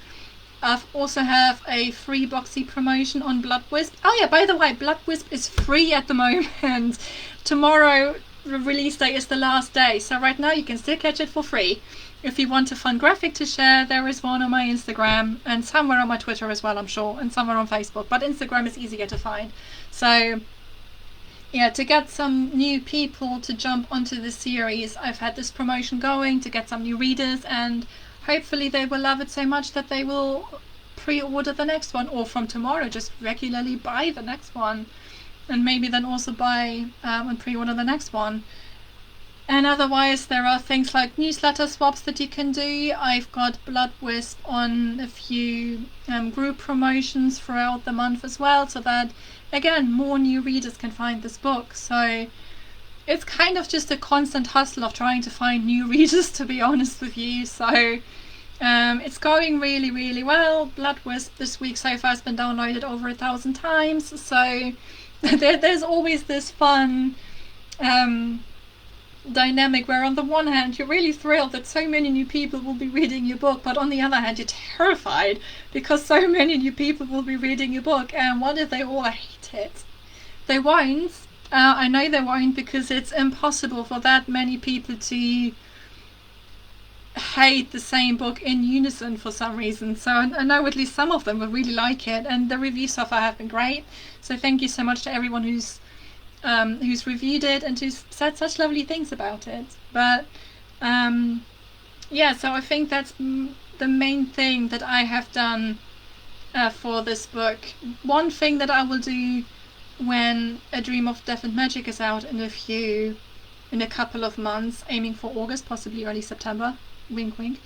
I also have a free boxy promotion on Blood Wisp. Oh yeah, by the way, Blood Wisp is free at the moment. Tomorrow, the release day, is the last day. So right now you can still catch it for free. If you want a fun graphic to share, there is one on my Instagram and somewhere on my Twitter as well, I'm sure, and somewhere on Facebook. But Instagram is easier to find. So yeah, to get some new people to jump onto the series, I've had this promotion going to get some new readers, and hopefully they will love it so much that they will pre-order the next one, or from tomorrow just regularly buy the next one, and maybe then also buy and pre-order the next one. And otherwise there are things like newsletter swaps that you can do. I've got Blood Wisp on a few group promotions throughout the month as well, so that again more new readers can find this book. So it's kind of just a constant hustle of trying to find new readers, to be honest with you. So it's going really, really well. Blood Wisp this week so far has been downloaded over 1,000 times. So there's always this fun dynamic where on the one hand you're really thrilled that so many new people will be reading your book, but on the other hand you're terrified because so many new people will be reading your book, and what if they all hate it? They won't. I know they won't, because it's impossible for that many people to hate the same book in unison for some reason. So I know at least some of them will really like it, and the reviews so far have been great. So thank you so much to everyone who's reviewed it and who's said such lovely things about it. But yeah, so I think that's the main thing that I have done for this book. One thing that I will do when A Dream of Death and Magic is out in a couple of months, aiming for August, possibly early September, wink wink,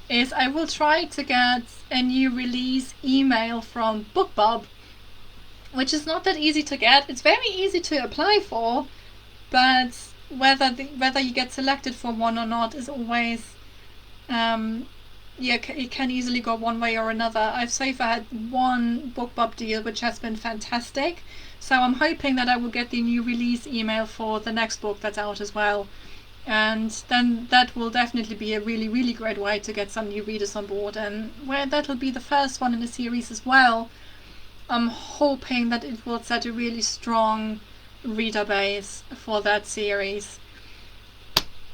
is I will try to get a new release email from BookBub, which is not that easy to get. It's very easy to apply for, but whether you get selected for one or not is always it can easily go one way or another. I've so far had one BookBub deal which has been fantastic, so I'm hoping that I will get the new release email for the next book that's out as well, and then that will definitely be a really, really great way to get some new readers on board, and where that'll be the first one in the series as well. I'm hoping that it will set a really strong reader base for that series.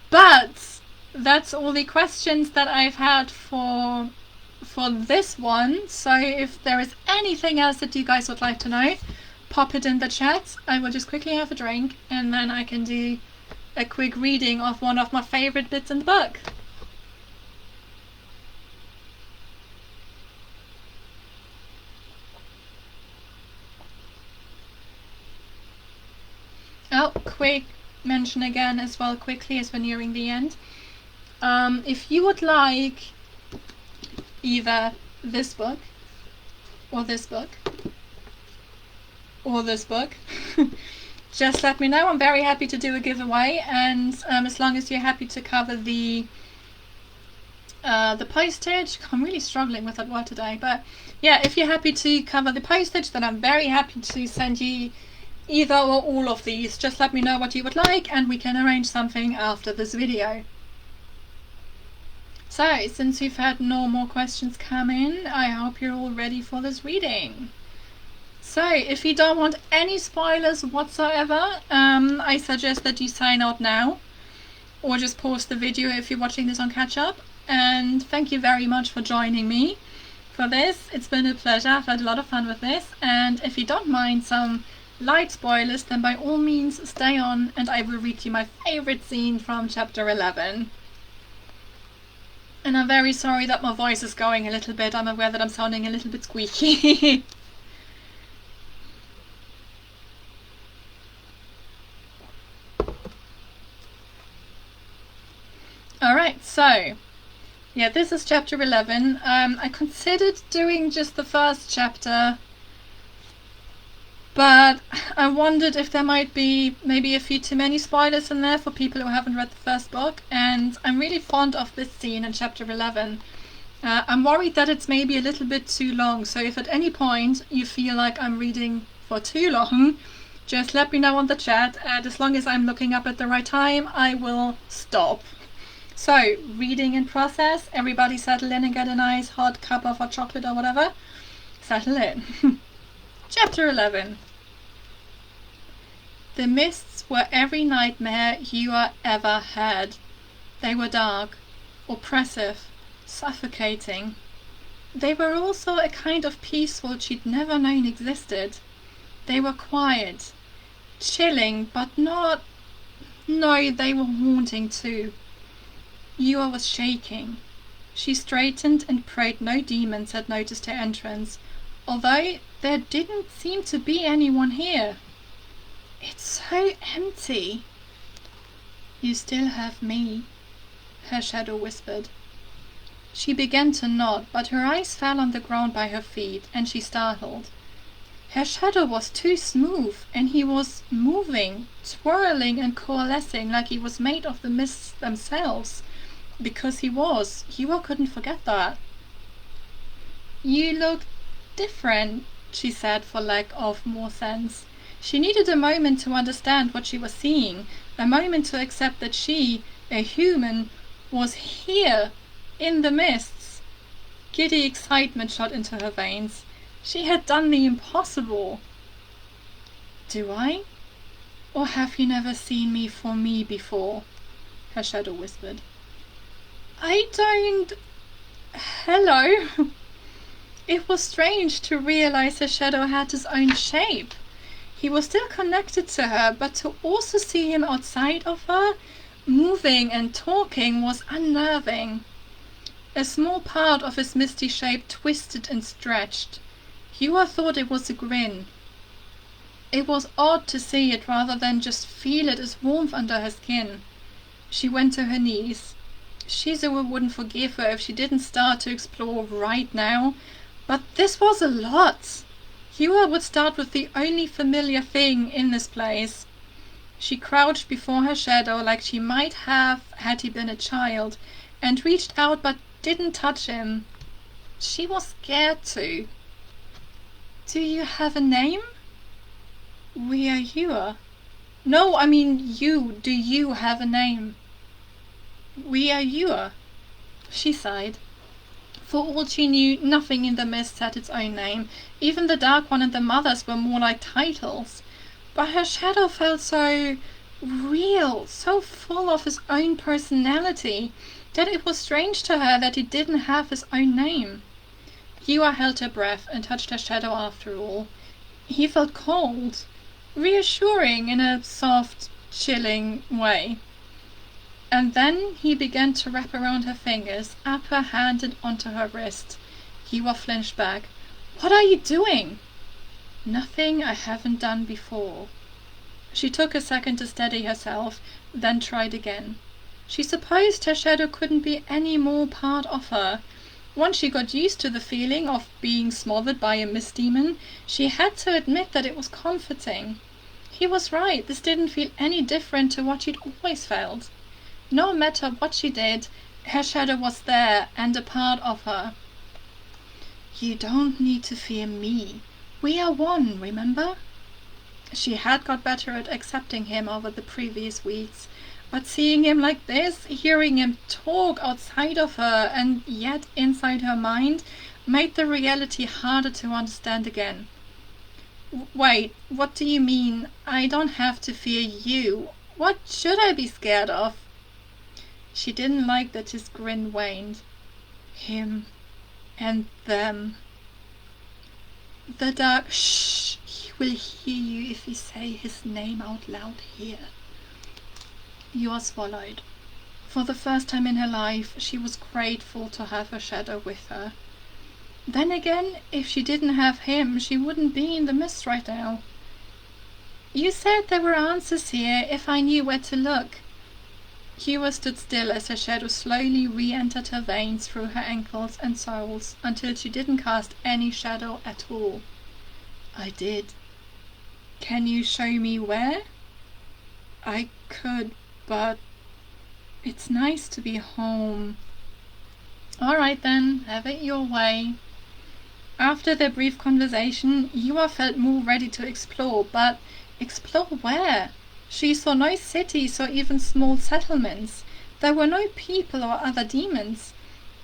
But that's all the questions that I've had for this one. So if there is anything else that you guys would like to know, pop it in the chat. I will just quickly have a drink and then I can do a quick reading of one of my favorite bits in the book. Oh, quick mention again as well, quickly, as we're nearing the end. If you would like either this book, or this book, or this book, just let me know. I'm very happy to do a giveaway, and as long as you're happy to cover the postage. I'm really struggling with that word today, but yeah, if you're happy to cover the postage, then I'm very happy to send you either or all of these. Just let me know what you would like and we can arrange something after this video. So, since we've had no more questions come in, I hope you're all ready for this reading. So, if you don't want any spoilers whatsoever, I suggest that you sign out now, or just pause the video if you're watching this on catch up. And thank you very much for joining me for this. It's been a pleasure. I've had a lot of fun with this, and if you don't mind some light spoilers, then by all means stay on and I will read you my favorite scene from chapter 11. And I'm very sorry that my voice is going a little bit. I'm aware that I'm sounding a little bit squeaky. Alright, so yeah, this is chapter 11. I considered doing just the first chapter, but I wondered if there might be maybe a few too many spoilers in there for people who haven't read the first book, and I'm really fond of this scene in chapter 11. I'm worried that it's maybe a little bit too long, so if at any point you feel like I'm reading for too long, just let me know on the chat, and as long as I'm looking up at the right time, I will stop. So, reading in process. Everybody settle in and get a nice hot cup of hot chocolate or whatever. Settle in. Chapter 11. The mists were every nightmare you ever had. They were dark, oppressive, suffocating. They were also a kind of peaceful she'd never known existed. They were quiet, chilling, but not... No, they were haunting too. Yua was shaking. She straightened and prayed no demons had noticed her entrance, although there didn't seem to be anyone here. It's so empty. You still have me, her shadow whispered. She began to nod, but her eyes fell on the ground by her feet, and she startled. Her shadow was too smooth, and he was moving, twirling and coalescing like he was made of the mists themselves. Because he was. Hua couldn't forget that. You look different, she said for lack of more sense. She needed a moment to understand what she was seeing, a moment to accept that she, a human, was here, in the mists. Giddy excitement shot into her veins. She had done the impossible. Do I? Or have you never seen me for me before? Her shadow whispered. I don't... Hello? It was strange to realize her shadow had his own shape. He was still connected to her, but to also see him outside of her, moving and talking, was unnerving. A small part of his misty shape twisted and stretched. Hua thought it was a grin. It was odd to see it rather than just feel it as warmth under her skin. She went to her knees. Shizuo wouldn't forgive her if she didn't start to explore right now, but this was a lot. Hua would start with the only familiar thing in this place. She crouched before her shadow like she might have had he been a child, and reached out but didn't touch him. She was scared to. Do you have a name? We are Hua. No, I mean you. Do you have a name? We are Hua. She sighed. For all she knew, nothing in the mist had its own name. Even the Dark One and the Mothers were more like titles. But her shadow felt so real, so full of his own personality, that it was strange to her that he didn't have his own name. Hua held her breath and touched her shadow after all. He felt cold, reassuring in a soft, chilling way. And then he began to wrap around her fingers, up her hand and onto her wrist. Hua flinched back. What are you doing? Nothing I haven't done before. She took a second to steady herself, then tried again. She supposed her shadow couldn't be any more part of her. Once she got used to the feeling of being smothered by a mist demon, she had to admit that it was comforting. He was right, this didn't feel any different to what she'd always felt. No matter what she did, her shadow was there and a part of her. You don't need to fear me. We are one, remember? She had got better at accepting him over the previous weeks, but seeing him like this, hearing him talk outside of her and yet inside her mind, made the reality harder to understand again. Wait, what do you mean? I don't have to fear you. What should I be scared of? She didn't like that his grin waned. Him and them. The dark... Shh! He will hear you if you say his name out loud here. Hua swallowed. For the first time in her life, she was grateful to have her shadow with her. Then again, if she didn't have him, she wouldn't be in the mist right now. You said there were answers here if I knew where to look. Hua stood still as her shadow slowly re-entered her veins through her ankles and soles until she didn't cast any shadow at all. I did. Can you show me where? I could, but it's nice to be home. All right then, have it your way. After their brief conversation, Hua felt more ready to explore, but explore where? She saw no cities or even small settlements. There were no people or other demons.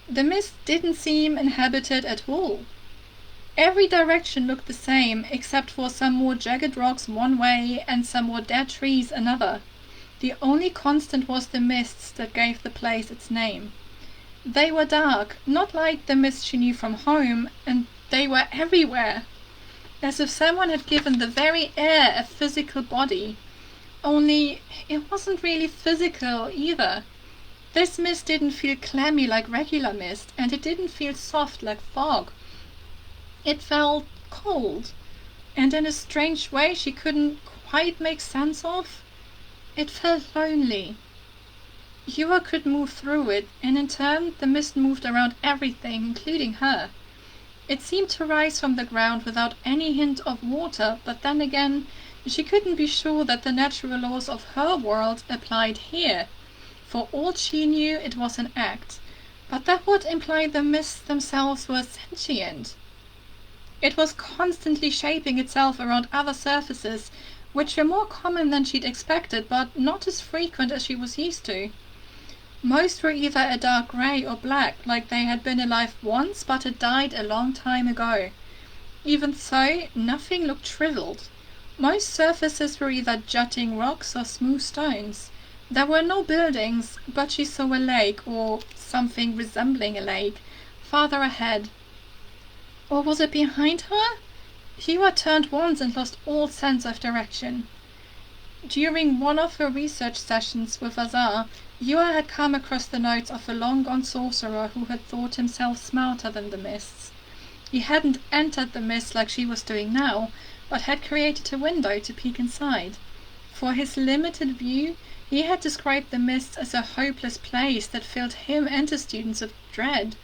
The mist didn't seem inhabited at all. Every direction looked the same, except for some more jagged rocks one way and some more dead trees another. The only constant was the mists that gave the place its name. They were dark, not like the mist she knew from home, and they were everywhere, as if someone had given the very air a physical body. Only it wasn't really physical either. This mist didn't feel clammy like regular mist, and it didn't feel soft like fog. It felt cold, and in a strange way she couldn't quite make sense of. It felt lonely. Yua could move through it, and in turn the mist moved around everything, including her. It seemed to rise from the ground without any hint of water, but then again, she couldn't be sure that the natural laws of her world applied here. For all she knew, it was an act, but that would imply the mists themselves were sentient. It was constantly shaping itself around other surfaces, which were more common than she'd expected, but not as frequent as she was used to. Most were either a dark grey or black, like they had been alive once but had died a long time ago. Even so, nothing looked shriveled. Most surfaces were either jutting rocks or smooth stones. There were no buildings, but she saw a lake, or something resembling a lake, farther ahead. Or was it behind her? Hua turned once and lost all sense of direction. During one of her research sessions with Azar, Yua had come across the notes of a long-gone sorcerer who had thought himself smarter than the mists. He hadn't entered the mist like she was doing now, but had created a window to peek inside. For his limited view, he had described the mists as a hopeless place that filled him and the students with dread.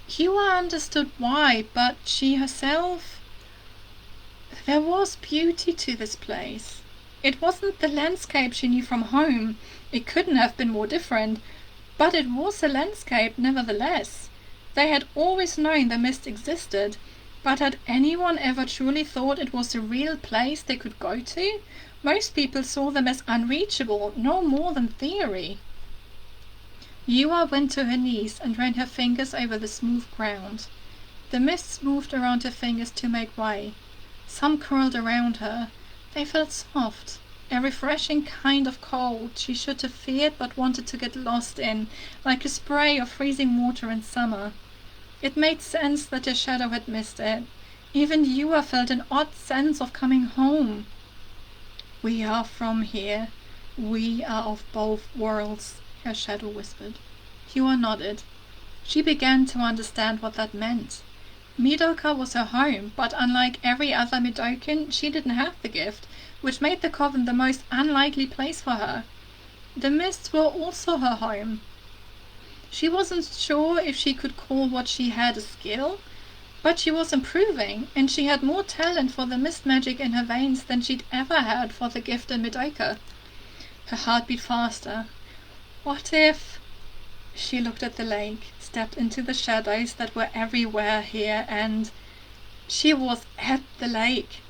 Hua understood why, but she herself... There was beauty to this place. It wasn't the landscape she knew from home. It couldn't have been more different, but it was a landscape nevertheless. They had always known the mist existed, but had anyone ever truly thought it was a real place they could go to? Most people saw them as unreachable, no more than theory. Yua went to her knees and ran her fingers over the smooth ground. The mists moved around her fingers to make way. Some curled around her. They felt soft, a refreshing kind of cold she should have feared but wanted to get lost in, like a spray of freezing water in summer. It made sense that her shadow had missed it. Even Yua felt an odd sense of coming home. "We are from here. We are of both worlds," her shadow whispered. Yua nodded. She began to understand what that meant. Midoka was her home, but unlike every other Midokan, she didn't have the gift, which made the coven the most unlikely place for her. The mists were also her home. She wasn't sure if she could call what she had a skill, but she was improving, and she had more talent for the mist magic in her veins than she'd ever had for the gift in Midoka. Her heart beat faster. What if... She looked at the lake, stepped into the shadows that were everywhere here, and she was at the lake.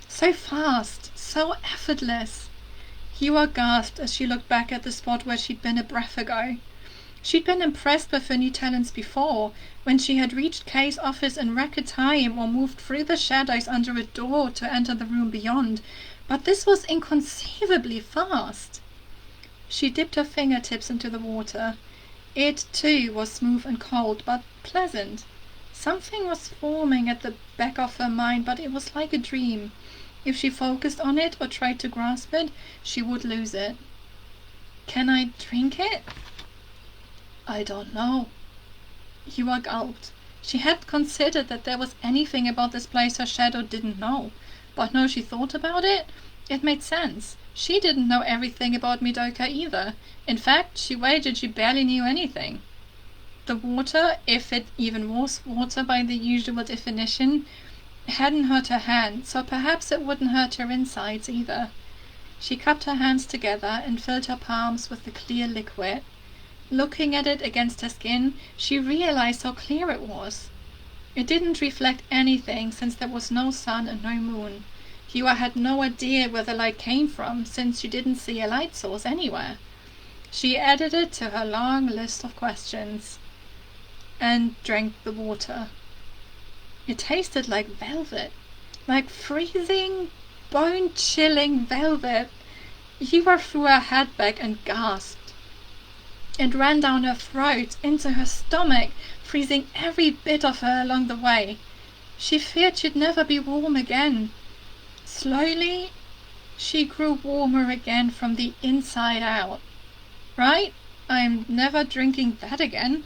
So fast, so effortless. Hua gasped as she looked back at the spot where she'd been a breath ago. She'd been impressed with her new talents before, when she had reached Kay's office in record time or moved through the shadows under a door to enter the room beyond, but this was inconceivably fast. She dipped her fingertips into the water. It, too, was smooth and cold, but pleasant. Something was forming at the back of her mind, but it was like a dream. If she focused on it or tried to grasp it, she would lose it. "Can I drink it?" "I don't know." Yua gulped. She had considered that there was anything about this place her shadow didn't know, but now she thought about it, it made sense. She didn't know everything about Midoka either. In fact, she wagered she barely knew anything. The water, if it even was water by the usual definition, hadn't hurt her hand, so perhaps it wouldn't hurt her insides either. She cupped her hands together and filled her palms with the clear liquid. Looking at it against her skin, she realized how clear it was. It didn't reflect anything, since there was no sun and no moon. Hua had no idea where the light came from, since she didn't see a light source anywhere. She added it to her long list of questions, and drank the water. It tasted like velvet, like freezing, bone-chilling velvet. Hua threw her head back and gasped. It ran down her throat, into her stomach, freezing every bit of her along the way. She feared she'd never be warm again. Slowly, she grew warmer again from the inside out. Right? I'm never drinking that again.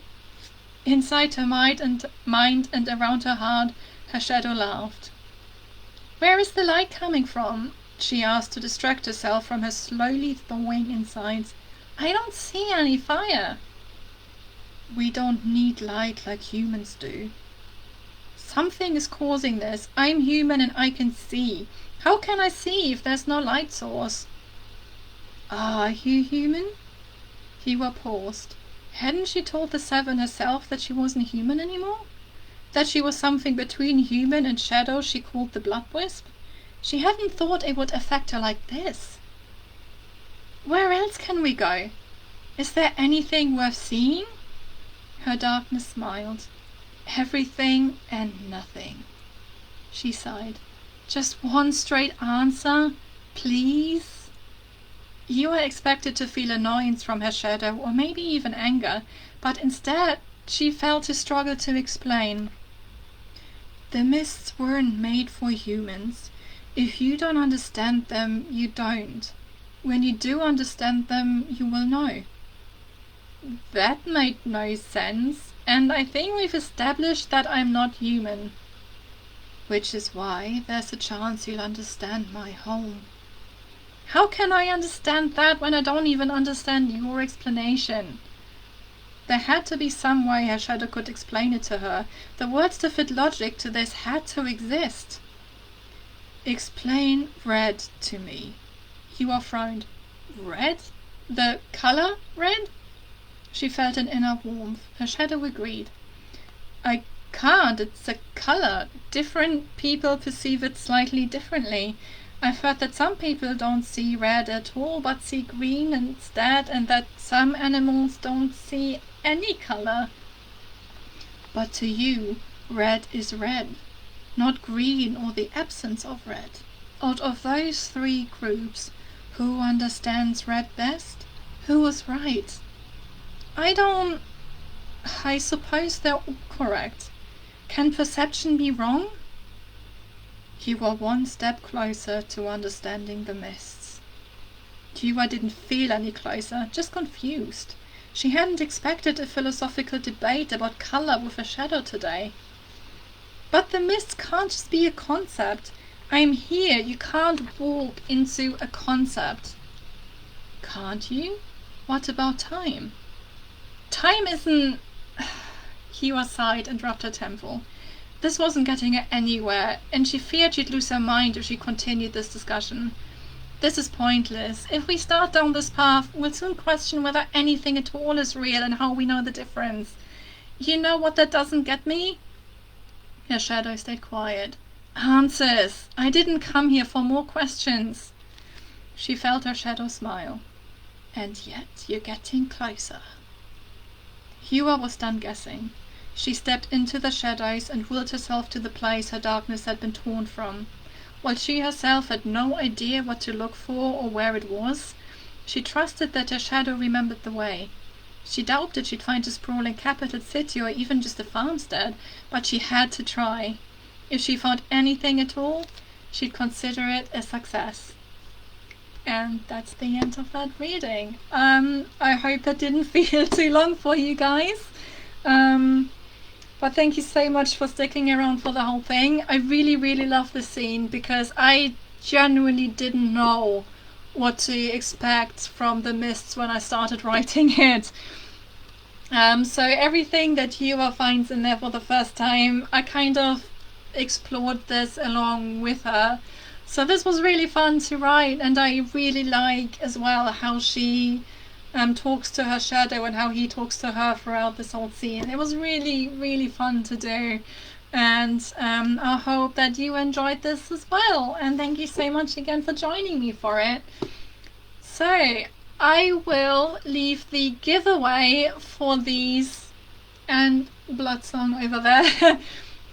Inside her mind and around her heart, her shadow laughed. "Where is the light coming from?" she asked to distract herself from her slowly thawing insides. I don't see any fire. We don't need light like humans do. Something is causing this. I'm human and I can see. How can I see if there's no light source? Are you human? Hua paused. Hadn't she told the Seven herself that she wasn't human anymore? That she was something between human and shadow she called the blood wisp? She hadn't thought it would affect her like this. Where else can we go? Is there anything worth seeing? Her darkness smiled. Everything and nothing. She sighed. Just one straight answer, please? You were expected to feel annoyance from her shadow, or maybe even anger, but instead she felt to struggle to explain. The mists weren't made for humans. If you don't understand them, you don't. When you do understand them, you will know. That made no sense, and I think we've established that I'm not human. Which is why there's a chance you'll understand my home. How can I understand that when I don't even understand your explanation? There had to be some way her shadow could explain it to her. The words to fit logic to this had to exist. Explain red to me. Hua frowned. Red? The color red? She felt an inner warmth. Her shadow agreed. I can't. It's a color. Different people perceive it slightly differently. I've heard that some people don't see red at all, but see green instead, and that some animals don't see any color. But to you, red is red, not green or the absence of red. Out of those three groups, who understands red best? Who was right? I suppose they're all correct. Can perception be wrong? You were one step closer to understanding the mists. Hua didn't feel any closer, just confused. She hadn't expected a philosophical debate about color with a shadow today. But the mist can't just be a concept. I'm here. You can't walk into a concept. Can't you? What about time? Time isn't... Hua sighed and rubbed her temple. This wasn't getting her anywhere, and she feared she'd lose her mind if she continued this discussion. This is pointless. If we start down this path, we'll soon question whether anything at all is real and how we know the difference. You know what that doesn't get me? Her shadow stayed quiet. Answers! I didn't come here for more questions. She felt her shadow smile. And yet you're getting closer. Hua was done guessing. She stepped into the shadows and willed herself to the place her darkness had been torn from. While she herself had no idea what to look for or where it was, she trusted that her shadow remembered the way. She doubted she'd find a sprawling capital city or even just a farmstead, but she had to try. If she found anything at all, she'd consider it a success. And that's the end of that reading. I hope that didn't feel too long for you guys. But thank you so much for sticking around for the whole thing. I really, really love this scene because I genuinely didn't know what to expect from the mists when I started writing it. So everything that Hua finds in there for the first time, I kind of explored this along with her. So this was really fun to write, and I really like as well how she talks to her shadow and how he talks to her throughout this whole scene. It was really, really fun to do, and I hope that you enjoyed this as well, and thank you so much again for joining me for it. So I will leave the giveaway for these and Bloodsong over there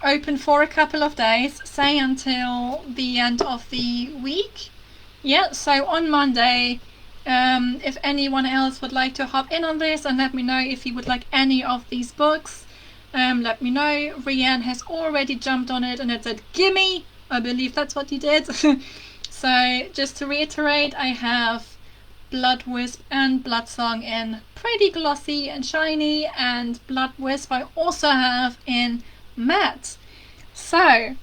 open for a couple of days, say until the end of the week. Yeah, so on Monday, if anyone else would like to hop in on this and let me know if you would like any of these books, let me know. Rianne has already jumped on it and it said gimme. I believe that's what you did. So just to reiterate, I have Blood Wisp and Bloodsong in pretty glossy and shiny, and Blood Wisp I also have in matte. So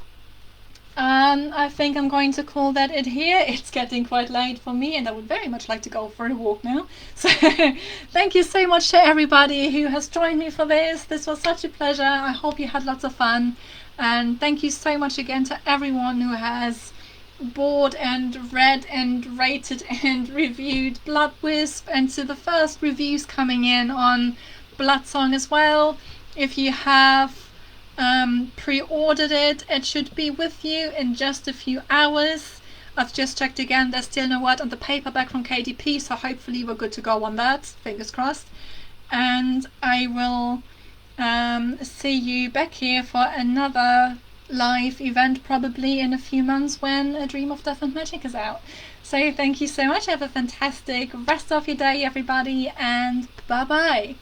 I think I'm going to call that it here. It's getting quite late for me, and I would very much like to go for a walk now. So thank you so much to everybody who has joined me for this. This was such a pleasure. I hope you had lots of fun. And thank you so much again to everyone who has bought and read and rated and reviewed Blood Wisp, and to the first reviews coming in on Blood Song as well. If you have pre-ordered it, it should be with you in just a few hours. I've just checked again, there's still no word on the paperback from KDP, so hopefully we're good to go on that, fingers crossed. And I will see you back here for another live event probably in a few months when A Dream of Death and Magic is out. So thank you so much, have a fantastic rest of your day everybody, and bye bye.